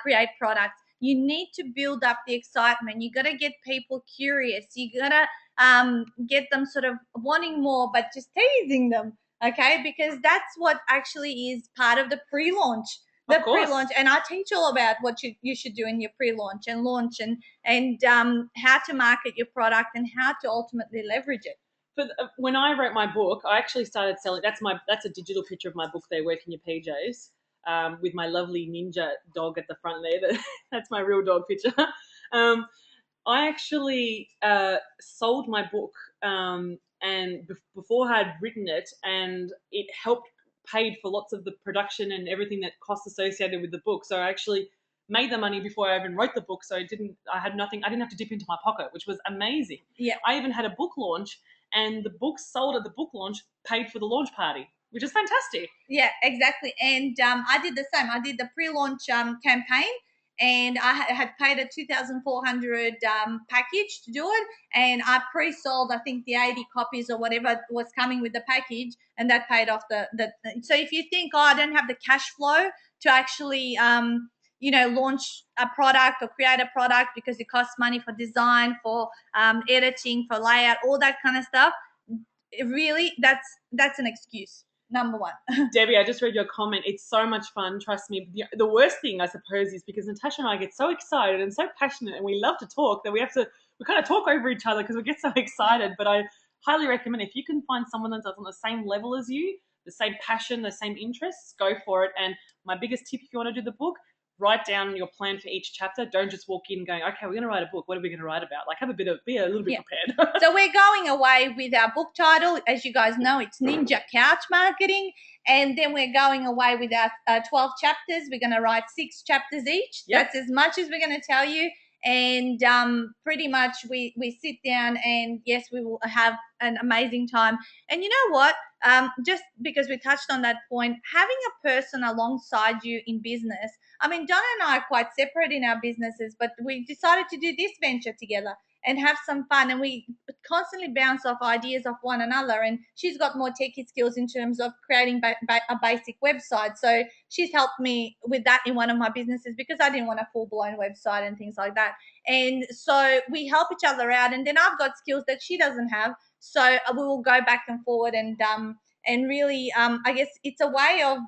create products, you need to build up the excitement. You got to get people curious. You got to get them sort of wanting more, but just teasing them. okay? Because that's what actually is part of the pre-launch. Of The course. pre-launch, and I teach all about what you should do in your pre-launch and launch, and how to market your product and how to ultimately leverage it. When I wrote my book, I actually started selling. That's a digital picture of my book there, Working Your PJs, with my lovely ninja dog at the front there. That's my real dog picture. I actually sold my book, and before I had written it, and it helped paid for lots of the production and everything that costs associated with the book. So I actually made the money before I even wrote the book. So I had nothing. I didn't have to dip into my pocket, which was amazing. Yeah. I even had a book launch, and the books sold at the book launch paid for the launch party, which is fantastic. Yeah, exactly. And I did the same. I did the pre-launch campaign, and I had paid a 2,400 package to do it, and I pre-sold I think the 80 copies or whatever was coming with the package, and that paid off the. So if you think, oh, I don't have the cash flow to actually launch a product or create a product because it costs money for design, for editing, for layout, all that kind of stuff, really that's an excuse. Number one. Debbie, I just read your comment. It's so much fun. Trust me. The worst thing, I suppose, is because Natasha and I get so excited and so passionate, and we love to talk that we kind of talk over each other because we get so excited. But I highly recommend, if you can find someone that's on the same level as you, the same passion, the same interests, go for it. And my biggest tip, if you want to do the book, write down your plan for each chapter. Don't just walk in going, okay, we're going to write a book. What are we going to write about? Like, be a little bit prepared. So we're going away with our book title. As you guys know, it's Ninja Couch Marketing. And then we're going away with our 12 chapters. We're going to write 6 chapters each. Yep. That's as much as we're going to tell you. And pretty much we sit down, and yes, we will have an amazing time. And you know what? Just because we touched on that point, having a person alongside you in business. I mean, Donna and I are quite separate in our businesses, but we decided to do this venture together and have some fun, and we constantly bounce off ideas of one another. And she's got more techie skills in terms of creating a basic website, so she's helped me with that in one of my businesses because I didn't want a full-blown website and things like that. And so we help each other out, and then I've got skills that she doesn't have, so we will go back and forward, and really I guess it's a way of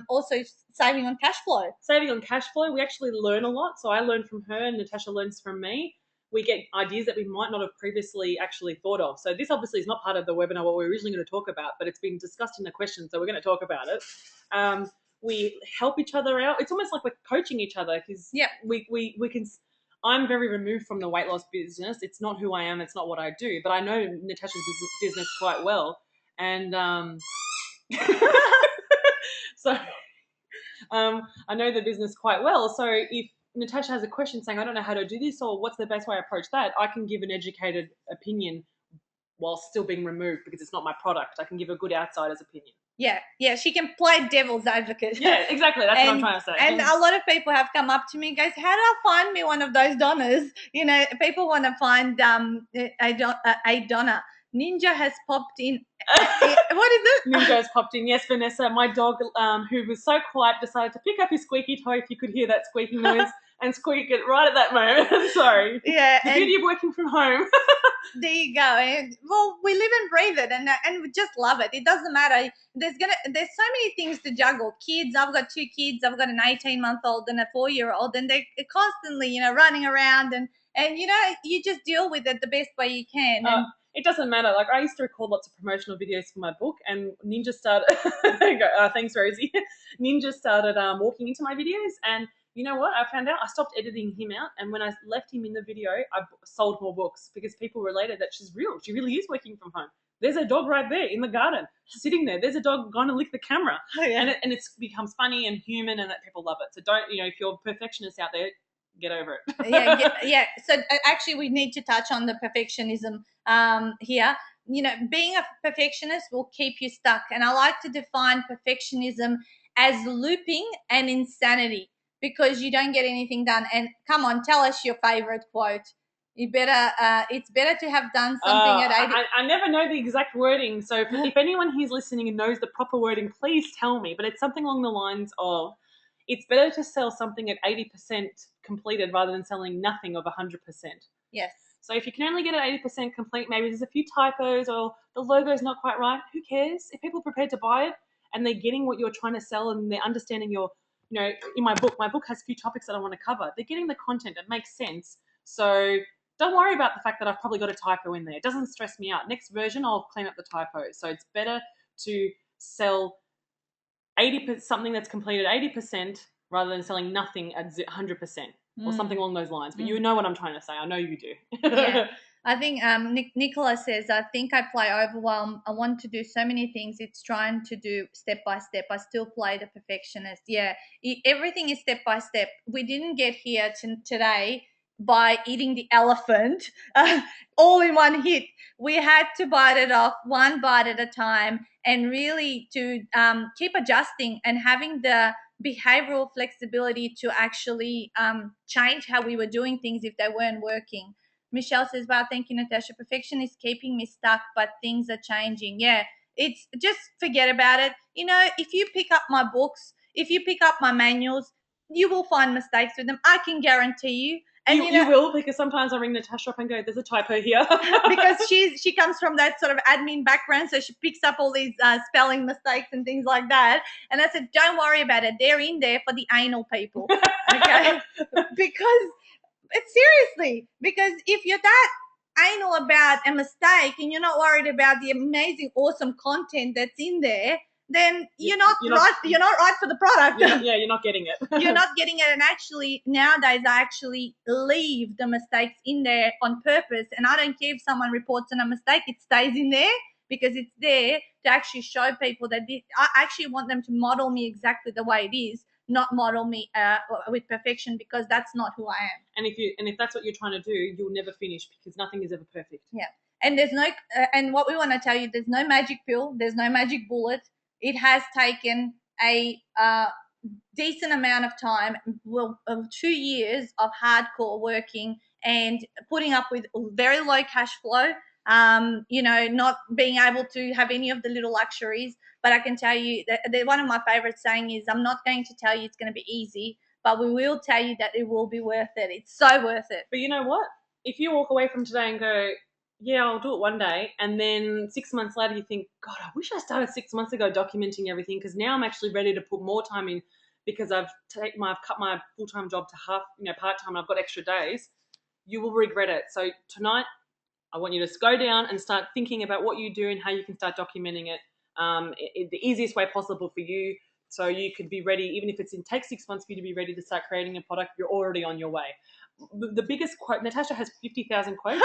also saving on cash flow. We actually learn a lot. So I learn from her, and Natasha learns from me. We get ideas that we might not have previously actually thought of. So this obviously is not part of the webinar, what we're originally going to talk about, but it's been discussed in the questions, so we're going to talk about it. We help each other out. It's almost like we're coaching each other, because we can. I'm very removed from the weight loss business. It's not who I am. It's not what I do. But I know Natasha's business quite well, and so I know the business quite well. So if Natasha has a question saying, I don't know how to do this, or what's the best way to approach that, I can give an educated opinion while still being removed, because it's not my product. I can give a good outsider's opinion. Yeah, she can play devil's advocate. Yeah, exactly. That's what I'm trying to say. And a lot of people have come up to me and goes, how do I find me one of those Donnas? You know, people want to find a Donna. Ninja has popped in. What is it? Ninja has popped in. Yes, Vanessa, my dog, who was so quiet, decided to pick up his squeaky toy, if you could hear that squeaking noise, and squeak it right at that moment. I'm sorry. Yeah. The beauty of working from home. There you go. And well, we live and breathe it, and we just love it. It doesn't matter. There's so many things to juggle. Kids, I've got 2 kids. I've got an 18-month-old and a 4-year-old, and they're constantly, running around, and you just deal with it the best way you can. And it doesn't matter. Like, I used to record lots of promotional videos for my book, and Ninja started. Thanks, Rosie. Ninja started walking into my videos, and you know what? I found out I stopped editing him out, and when I left him in the video, I sold more books, because people related that she's real. She really is working from home. There's a dog right there in the garden, sitting there. There's a dog going to lick the camera, and it becomes funny and human, and that people love it. So don't, if you're perfectionists out there, get over it. yeah. So actually, we need to touch on the perfectionism here. Being a perfectionist will keep you stuck, and I like to define perfectionism as looping and insanity, because you don't get anything done. And come on, tell us your favorite quote. You better. It's better to have done something at 80. I never know the exact wording, so if anyone who's listening and knows the proper wording, please tell me. But it's something along the lines of, it's better to sell something at 80% completed rather than selling nothing of 100%. Yes. So if you can only get it 80% complete, maybe there's a few typos or the logo's not quite right, who cares? If people are prepared to buy it and they're getting what you're trying to sell and they're understanding your, in my book has a few topics that I want to cover. They're getting the content. It makes sense. So don't worry about the fact that I've probably got a typo in there. It doesn't stress me out. Next version, I'll clean up the typos. So it's better to sell 80% something that's completed 80% rather than selling nothing at 100% or something along those lines. But you know what I'm trying to say. I know you do. Yeah. I think Nicola says, I think I play overwhelm. I want to do so many things. It's trying to do step by step. I still play the perfectionist. Yeah, everything is step by step. We didn't get here today by eating the elephant all in one hit. We had to bite it off one bite at a time and really to keep adjusting and having the behavioral flexibility to actually change how we were doing things if they weren't working. Michelle says, wow, thank you, Natasha. Perfection is keeping me stuck, but things are changing. Yeah, it's just forget about it. If you pick up my books, if you pick up my manuals, you will find mistakes with them. I can guarantee you. And you will, because sometimes I ring Natasha up and go, there's a typo here. Because she comes from that sort of admin background, so she picks up all these spelling mistakes and things like that. And I said, don't worry about it. They're in there for the anal people. Okay? Seriously, because if you're that anal about a mistake and you're not worried about the amazing, awesome content that's in there, then you're not right for the product. You're not getting it. You're not getting it. And actually, nowadays, I actually leave the mistakes in there on purpose. And I don't care if someone reports on a mistake, it stays in there because it's there to actually show people that I actually want them to model me exactly the way it is, not model me with perfection, because that's not who I am. And if that's what you're trying to do, you'll never finish because nothing is ever perfect. Yeah. And there's no and what we want to tell you, there's no magic pill, there's no magic bullet. It has taken a decent amount of time, 2 years of hardcore working and putting up with very low cash flow, not being able to have any of the little luxuries. But I can tell you that one of my favorite saying is, I'm not going to tell you it's going to be easy, but we will tell you that it will be worth it. It's so worth it. But you know what? If you walk away from today and go, yeah, I'll do it one day, and then 6 months later you think, God, I wish I started 6 months ago documenting everything, because now I'm actually ready to put more time in because I've cut my full-time job to half, part-time, and I've got extra days, you will regret it. So tonight, I want you to go down and start thinking about what you do and how you can start documenting it the easiest way possible for you, so you could be ready. Even if it takes 6 months for you to be ready to start creating a product, you're already on your way. The biggest quote, Natasha has 50,000 quotes.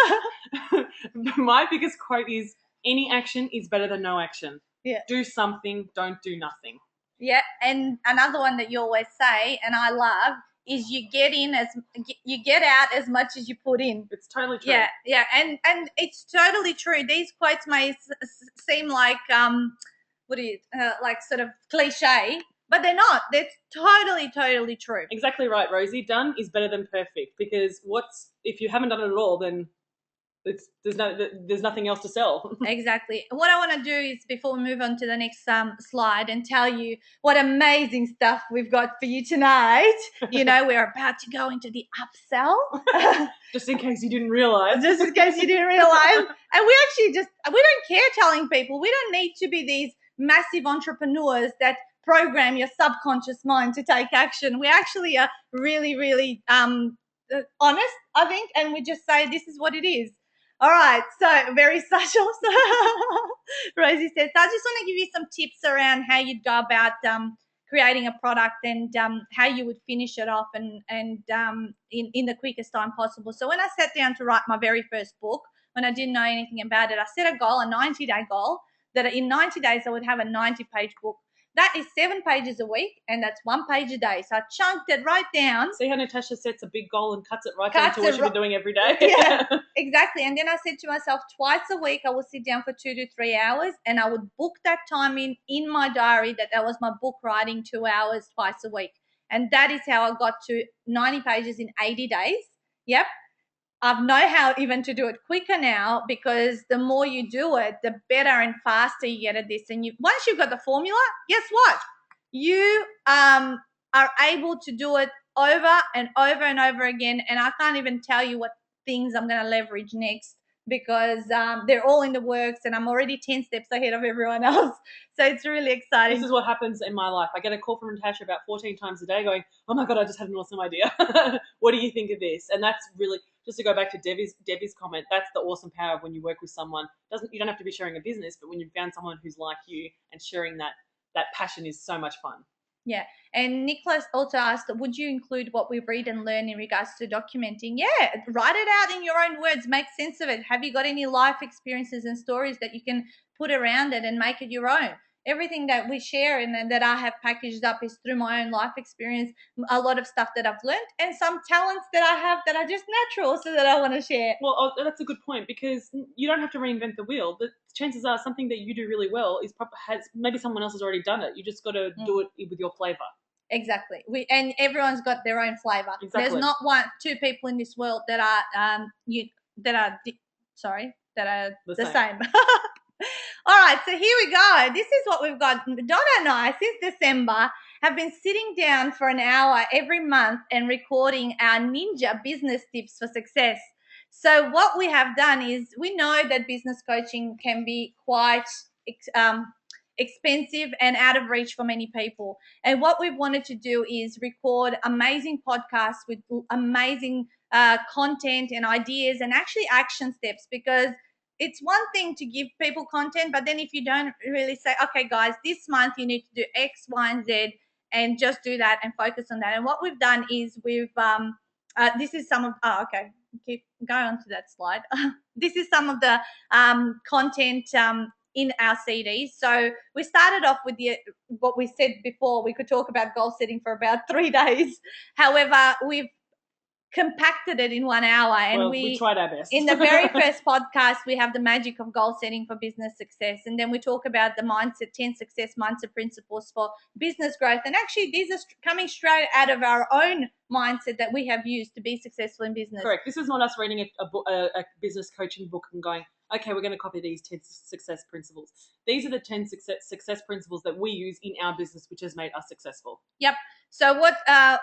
My biggest quote is, any action is better than no action. Yeah. Do something, don't do nothing. Yeah, and another one that you always say, and I love, is you get out as much as you put in. It's totally true. Yeah, and it's totally true. These quotes may seem like like sort of cliche, but they're not. They're totally true. Exactly right, Rosie. Done is better than perfect, because if you haven't done it at all, then there's nothing else to sell. Exactly. What I want to do is, before we move on to the next slide, and tell you what amazing stuff we've got for you tonight. We're about to go into the upsell. Just in case you didn't realize. And we actually we don't care telling people. We don't need to be these massive entrepreneurs that program your subconscious mind to take action. We actually are really, really honest, I think, and we just say this is what it is. All right, so very social. Rosie says, so I just want to give you some tips around how you'd go about creating a product and how you would finish it off and in the quickest time possible. So when I sat down to write my very first book, when I didn't know anything about it, I set a goal, a 90-day goal, that in 90 days I would have a 90-page book. That is 7 pages a week, and that's 1 page a day. So I chunked it right down. See how Natasha sets a big goal and cuts it right down to what you've been doing every day? Yeah, exactly. And then I said to myself, twice a week I will sit down for 2 to 3 hours, and I would book that time in my diary that was my book writing, 2 hours twice a week. And that is how I got to 90 pages in 80 days. Yep. I know how even to do it quicker now, because the more you do it, the better and faster you get at this. And once you've got the formula, guess what? You are able to do it over and over and over again. And I can't even tell you what things I'm going to leverage next, because they're all in the works and I'm already 10 steps ahead of everyone else. So it's really exciting. This is what happens in my life. I get a call from Natasha about 14 times a day going, oh my God, I just had an awesome idea. What do you think of this? And that's really, just to go back to Debbie's comment, that's the awesome power of when you work with someone. You don't have to be sharing a business, but when you've found someone who's like you and sharing that passion is so much fun. Yeah. And Nicholas also asked, would you include what we read and learn in regards to documenting? Yeah, write it out in your own words, make sense of it. Have you got any life experiences and stories that you can put around it and make it your own? Everything that we share and that I have packaged up is through my own life experience, a lot of stuff that I've learned, and some talents that I have that are just natural, so that I want to share. Well, that's a good point, because you don't have to reinvent the wheel. The chances are something that you do really well has maybe someone else has already done it. You just got to do it with your flavor. Exactly. And everyone's got their own flavor. Exactly. There's not two people in this world that are the same. All right, so here we go. This is what we've got. Donna and I, since December, have been sitting down for an hour every month and recording our Ninja business tips for success. So what we have done is, we know that business coaching can be quite expensive and out of reach for many people. And what we've wanted to do is record amazing podcasts with amazing content and ideas and actually action steps, because it's one thing to give people content, but then if you don't really say, okay, guys, this month you need to do X, Y, and Z, and just do that and focus on that. And what we've done is this is some of, keep going on to that slide. This is some of the content in our CDs. So we started off with what we said before, we could talk about goal setting for about 3 days. However, we've compacted it in 1 hour, and we tried our best. In the very first podcast, we have the magic of goal setting for business success, and then we talk about the 10 success mindset principles for business growth. And actually, these are coming straight out of our own mindset that we have used to be successful in business. Correct. This is not us reading a business coaching book and going, okay, we're going to copy these 10 success principles. These are the 10 success principles that we use in our business, which has made us successful. Yep. So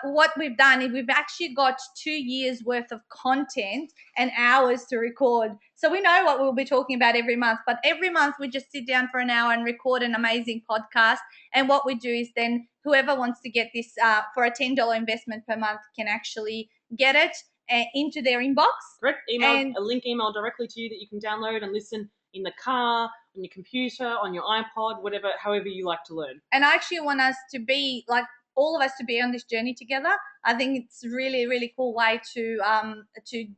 what we've done is we've actually got 2 years worth of content and hours to record. So we know what we'll be talking about every month, but every month we just sit down for an hour and record an amazing podcast. And what we do is then whoever wants to get this for a $10 investment per month can actually get it into their inbox. Correct. A link email directly to you that you can download and listen in the car, on your computer, on your iPod, however you like to learn. And I actually want us to be all of us to be on this journey together. I think it's really, really cool way to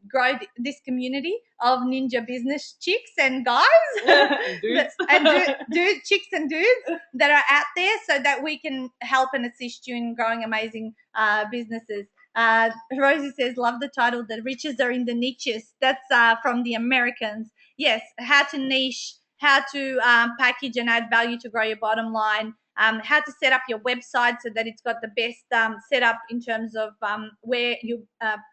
grow this community of ninja business chicks and guys, dudes. and chicks and dudes that are out there, so that we can help and assist you in growing amazing businesses. Rosie says, love the title, The Riches Are in the Niches. That's from the Americans. Yes, how to niche, how to package and add value to grow your bottom line, how to set up your website so that it's got the best setup in terms of where you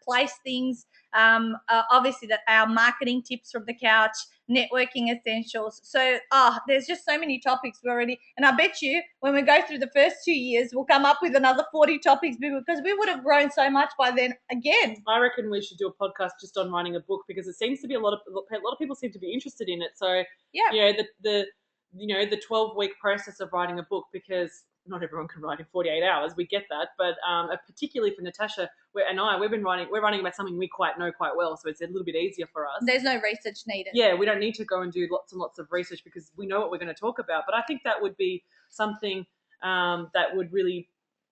place things. Obviously, our marketing tips from the couch, networking essentials. So there's just so many topics we already, and I bet you when we go through the first 2 years, we'll come up with another 40 topics, because we would have grown so much by then again. I reckon we should do a podcast just on writing a book, because it seems to be a lot of people seem to be interested in it. So yeah, the 12-week process of writing a book, because not everyone can write in 48 hours. We get that, but particularly for Natasha we're writing about something we know quite well, so it's a little bit easier for us. There's no research needed. Yeah, we don't need to go and do lots and lots of research, because we know what we're going to talk about. But I think that would be something that would really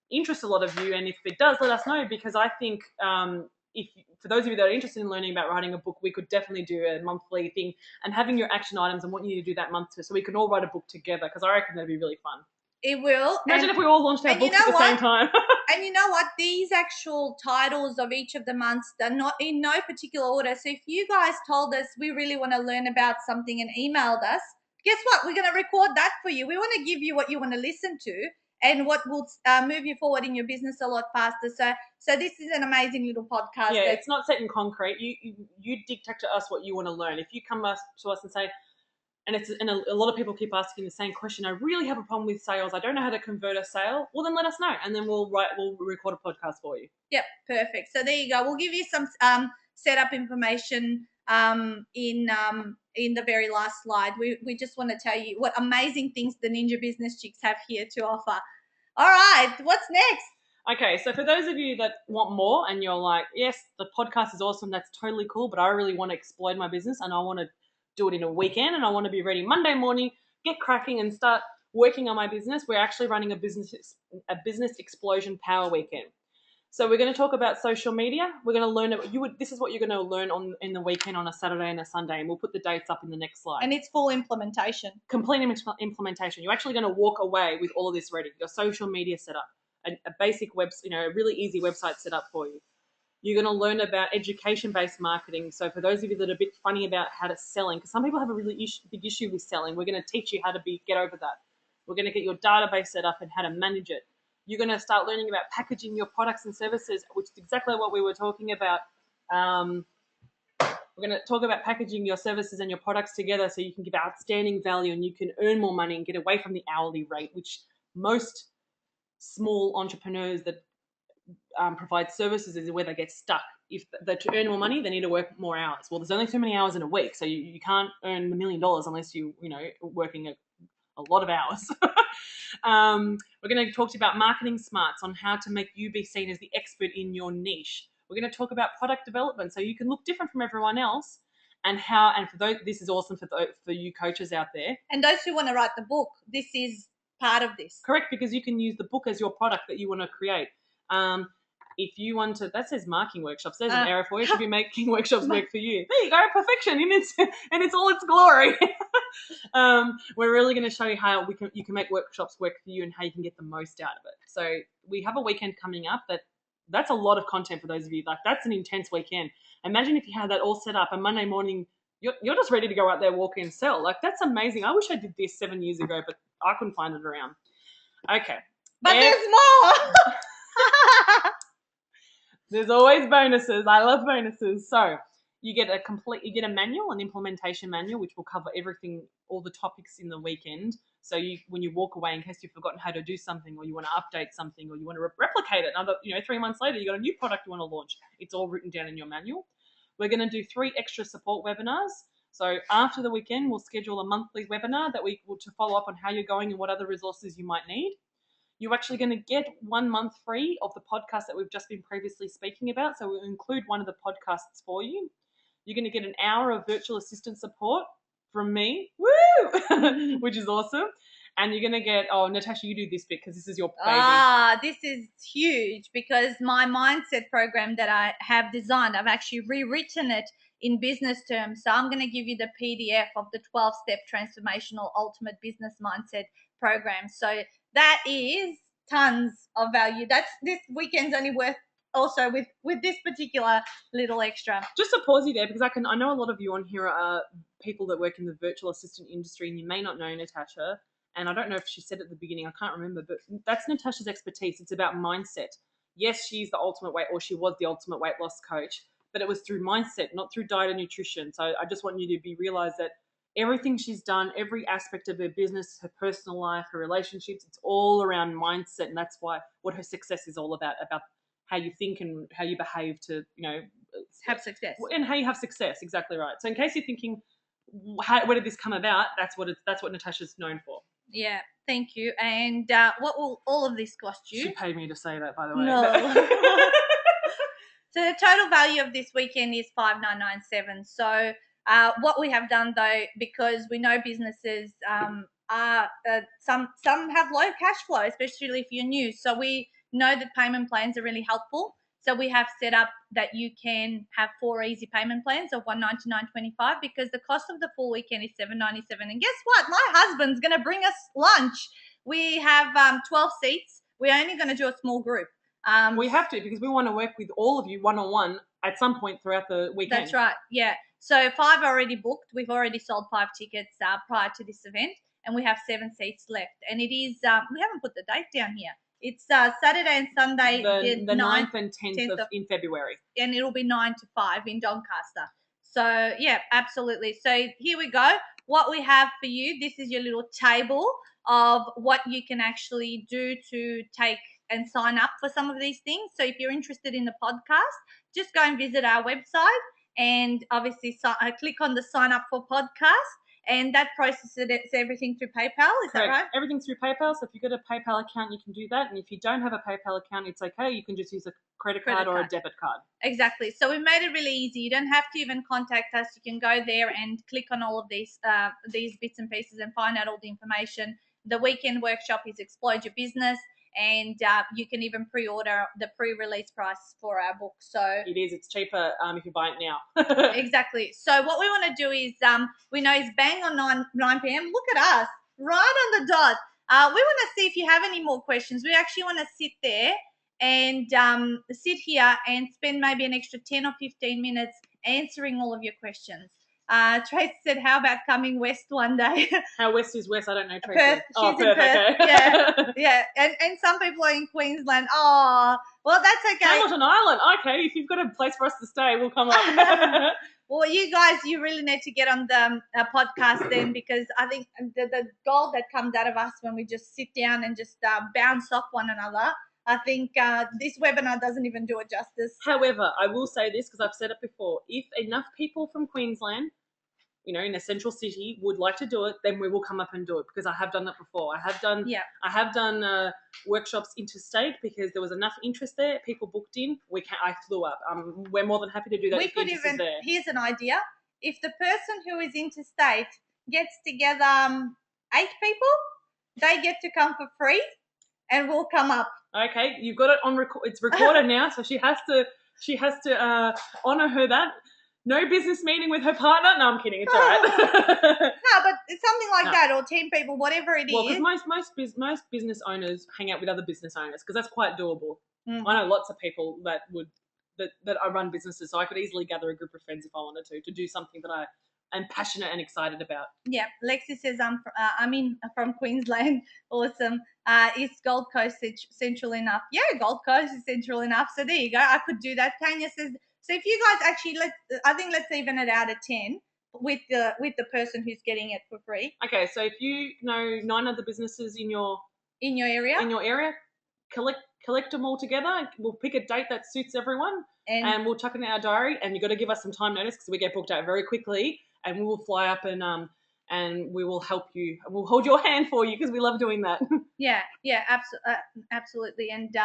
interest a lot of you, and if it does, let us know, because I think for those of you that are interested in learning about writing a book, we could definitely do a monthly thing and having your action items and what you need to do that month, so we can all write a book together, because I reckon that'd be really fun. It will. Imagine if we all launched our books at the same time. And you know what? These actual titles of each of the months are not in no particular order. So if you guys told us we really want to learn about something and emailed us, guess what? We're going to record that for you. We want to give you what you want to listen to and what will move you forward in your business a lot faster. So this is an amazing little podcast. Yeah, it's not set in concrete. You dictate to us what you want to learn. If you come to us and say, and a lot of people keep asking the same question. I really have a problem with sales. I don't know how to convert a sale. Well, then let us know, and then we'll record a podcast for you. Yep, perfect. So there you go. We'll give you some setup information in the very last slide. We just want to tell you what amazing things the Ninja Business Chicks have here to offer. All right, what's next? Okay, so for those of you that want more and you're like, yes, the podcast is awesome, that's totally cool, but I really want to explode my business and I want to do it in a weekend and I want to be ready Monday morning, get cracking and start working on my business, we're actually running a business explosion power weekend. So we're going to talk about social media. We're going to learn this is what you're going to learn in the weekend on a Saturday and a Sunday, and we'll put the dates up in the next slide. And it's full implementation. Complete implementation. You're actually going to walk away with all of this ready. Your social media setup, a basic a really easy website set up for you. You're going to learn about education-based marketing. So for those of you that are a bit funny about how to selling, because some people have a really big issue with selling, we're going to teach you how to get over that. We're going to get your database set up and how to manage it. You're going to start learning about packaging your products and services, which is exactly what we were talking about. We're going to talk about packaging your services and your products together so you can give outstanding value and you can earn more money and get away from the hourly rate, which most small entrepreneurs that provide services is where they get stuck. If to earn more money, they need to work more hours. Well, there's only so many hours in a week, so you can't earn $1 million unless you're working a lot of hours. We're going to talk to you about marketing smarts on how to make you be seen as the expert in your niche. We're going to talk about product development so you can look different from everyone else, and for those, this is awesome for you coaches out there. And those who want to write the book, this is part of this. Correct, because you can use the book as your product that you want to create. If you want to, that says marketing workshops. There's an error for you. It should be making workshops work for you. There you go, perfection in it's all its glory. We're really going to show you how you can make workshops work for you and how you can get the most out of it. So we have a weekend coming up that's a lot of content for those of you. Like that's an intense weekend. Imagine if you had that all set up and Monday morning you're just ready to go out there, walk in and sell. Like that's amazing. I wish I did this 7 years ago, but I couldn't find it around. Okay. But there's more. There's always bonuses. I love bonuses. So you get a manual, an implementation manual, which will cover everything, all the topics in the weekend. So when you walk away, in case you've forgotten how to do something, or you want to update something, or you want to replicate it, another 3 months later, you got a new product you want to launch. It's all written down in your manual. We're going to do 3 extra support webinars. So after the weekend, we'll schedule a monthly webinar that we will to follow up on how you're going and what other resources you might need. You're actually going to get 1 month free of the podcast that we've just been previously speaking about. So we'll include one of the podcasts for you. You're going to get an hour of virtual assistant support from me, woo, which is awesome. And you're going to get, Natasha, you do this bit because this is your baby. This is huge because my mindset program that I have designed, I've actually rewritten it in business terms. So I'm going to give you the PDF of the 12-step transformational ultimate business mindset program. So that is tons of value. This weekend's only worth also with this particular little extra. Just to pause you there because I know a lot of you on here are people that work in the virtual assistant industry and you may not know Natasha. And I don't know if she said at the beginning, I can't remember, but that's Natasha's expertise. It's about mindset. Yes, she was the ultimate weight loss coach, but it was through mindset, not through diet and nutrition. So I just want you to realize that everything she's done, every aspect of her business, her personal life, her relationships, it's all around mindset. And that's what her success is all about how you think and how you behave to, have success. And how you have success. Exactly right. So in case you're thinking, where did this come about? That's what Natasha's known for. Yeah, thank you. And what will all of this cost you? She paid me to say that, by the way. No. So the total value of this weekend is $5,997. So what we have done though, because we know businesses are some have low cash flow, especially if you're new. So we know that payment plans are really helpful. So we have set up that you can have 4 easy payment plans of $199.25 because the cost of the full weekend is $797. And guess what? My husband's going to bring us lunch. We have 12 seats. We're only going to do a small group. We have to because we want to work with all of you one-on-one at some point throughout the weekend. That's right. Yeah. So 5 already booked. We've already sold 5 tickets prior to this event, and we have 7 seats left. And it is, we haven't put the date down here. It's Saturday and Sunday, the 9th and 10th in February. And it'll be 9 to 5 in Doncaster. So, yeah, absolutely. So here we go. what we have for you, this is your little table of what you can actually do to take and sign up for some of these things. So if you're interested in the podcast, just go and visit our website and obviously click on the sign up for podcast, and that processes everything through PayPal. Is that right? Everything's through PayPal. So if you've got a PayPal account, you can do that. And if you don't have a PayPal account, it's okay. You can just use a credit card or a debit card. Exactly. So we made it really easy. You don't have to even contact us. You can go there and click on all of these bits and pieces and find out all the information. The weekend workshop is Explode Your Business, and you can even pre-order the pre-release price for our book. So it is. It's cheaper if you buy it now. Exactly. So what we want to do is, we know it's bang on 9 p.m. Look at us, right on the dot. We want to see if you have any more questions. We actually want to sit there and sit here and spend maybe an extra 10 or 15 minutes answering all of your questions. Trace said, how about coming west one day? How west is west? I don't know, Tracy. Perth. She's in Perth. Okay. Yeah. And some people are in Queensland. Oh, well, that's okay. Hamilton Island. Okay, if you've got a place for us to stay, we'll come up. Well, you guys, you really need to get on the podcast then, because I think the gold that comes out of us when we just sit down and just bounce off one another, I think this webinar doesn't even do it justice. However, I will say this, because I've said it before, if enough people from Queensland, in a central city, would like to do it, then we will come up and do it, because I have done that before. I have done workshops interstate because there was enough interest there. People booked in. I flew up. We're more than happy to do that. We could even. Here's an idea: if the person who is interstate gets together 8 people, they get to come for free, and we'll come up. Okay, you've got it on record. It's recorded now, so she has to honor her that. No business meeting with her partner? No, I'm kidding. It's all right. No, but it's something like that, or 10 people, whatever it is. Well, because most business owners hang out with other business owners, because that's quite doable. I know lots of people that I run businesses, so I could easily gather a group of friends if I wanted to do something that I am passionate and excited about. Yeah, Lexi says I'm from Queensland. Awesome. Is Gold Coast central enough? Yeah, Gold Coast is central enough. So there you go. I could do that. Tanya says. So if you guys actually let's even it out of 10 with the person who's getting it for free. Okay, so if you know 9 other businesses in your area, collect them all together. We'll pick a date that suits everyone, and we'll chuck it in our diary. And you got to give us some time notice, because we get booked out very quickly, and we will fly up and we will help you. We'll hold your hand for you, because we love doing that. Yeah, absolutely. And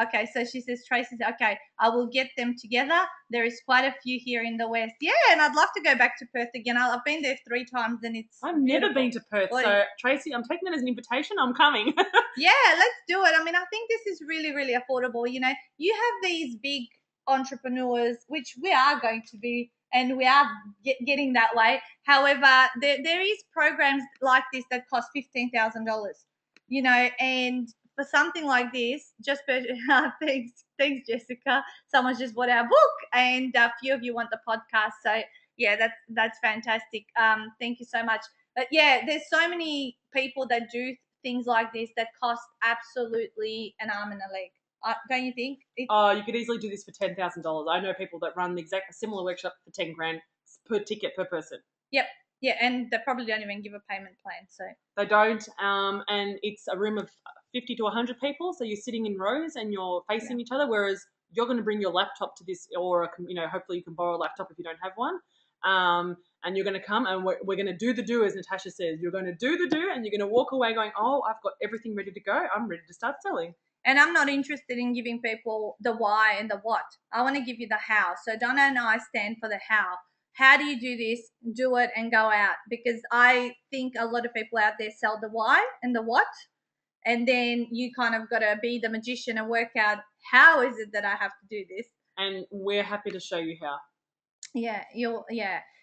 okay, so she says, Tracy, okay, I will get them together. There is quite a few here in the West. Yeah, and I'd love to go back to Perth again. I've been there 3 times, and I've never been to Perth. So, Tracy, I'm taking that as an invitation. I'm coming. Yeah, let's do it. I mean, I think this is really, really affordable. You have these big entrepreneurs, which we are going to be, and we are getting that way. However, there is programs like this that cost $15,000, and for something like this, just thanks, Jessica. Someone's just bought our book, and a few of you want the podcast. So yeah, that's fantastic. Thank you so much. But yeah, there's so many people that do things like this that cost absolutely an arm and a leg. Don't you think? You could easily do this for $10,000. I know people that run the exact similar workshop for $10,000 per ticket per person. Yep. Yeah, and they probably don't even give a payment plan. So they don't, and it's a room of 50 to 100 people, so you're sitting in rows and you're facing each other, whereas you're going to bring your laptop to this, or hopefully you can borrow a laptop if you don't have one, and you're going to come, and we're going to do the do, as Natasha says. You're going to do the do, and you're going to walk away going, oh, I've got everything ready to go. I'm ready to start selling. And I'm not interested in giving people the why and the what. I want to give you the how. So Donna and I stand for the how. How do you do this? Do it and go out. Because I think a lot of people out there sell the why and the what. And then you kind of got to be the magician and work out, how is it that I have to do this? And we're happy to show you how. Yeah,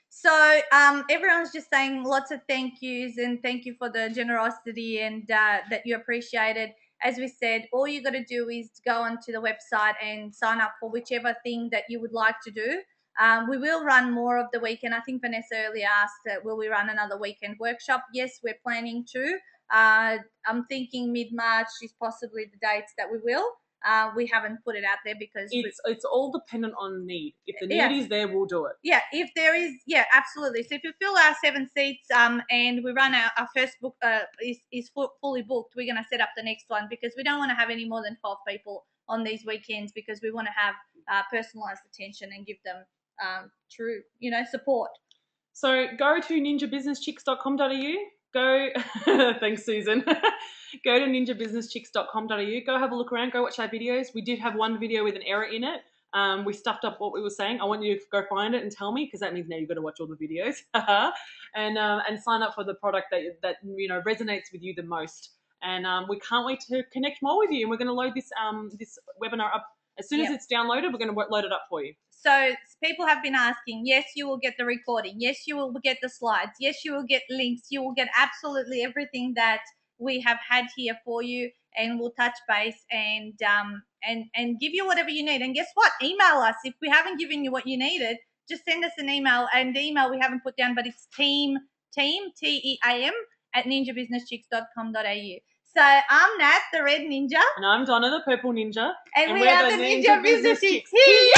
So everyone's just saying lots of thank yous, and thank you for the generosity and that you appreciate it. As we said, all you got to do is go onto the website and sign up for whichever thing that you would like to do. We will run more of the weekend. I think Vanessa earlier asked, will we run another weekend workshop? Yes, we're planning to. I'm thinking mid-March is possibly the dates that we will. we haven't put it out there because it's all dependent on need. If the need Yeah. is there, we'll do it. yeah, if there is, yeah, absolutely. So if you fill our 7 seats and we run our first book is fully booked, we're going to set up the next one because we don't want to have any more than 12 people on these weekends because we want to have personalized attention and give them true, support. So go to ninjabusinesschicks.com.au. Go, thanks, Susan. Go to ninjabusinesschicks.com.au. Go have a look around. Go watch our videos. We did have one video with an error in it. We stuffed up what we were saying. I want you to go find it and tell me because that means now you've got to watch all the videos and sign up for the product that resonates with you the most. And we can't wait to connect more with you. And we're going to load this this webinar up as soon as it's downloaded. We're going to load it up for you. So people have been asking, yes, you will get the recording. Yes, you will get the slides. Yes, you will get links. You will get absolutely everything that we have had here for you, and we'll touch base and give you whatever you need. And guess what? Email us. If we haven't given you what you needed, just send us an email. And the email we haven't put down, but it's team, TEAM, @ninjabusinesschicks.com.au. So I'm Nat, the Red Ninja. And I'm Donna, the Purple Ninja. And we are the Ninja Business Chicks. Here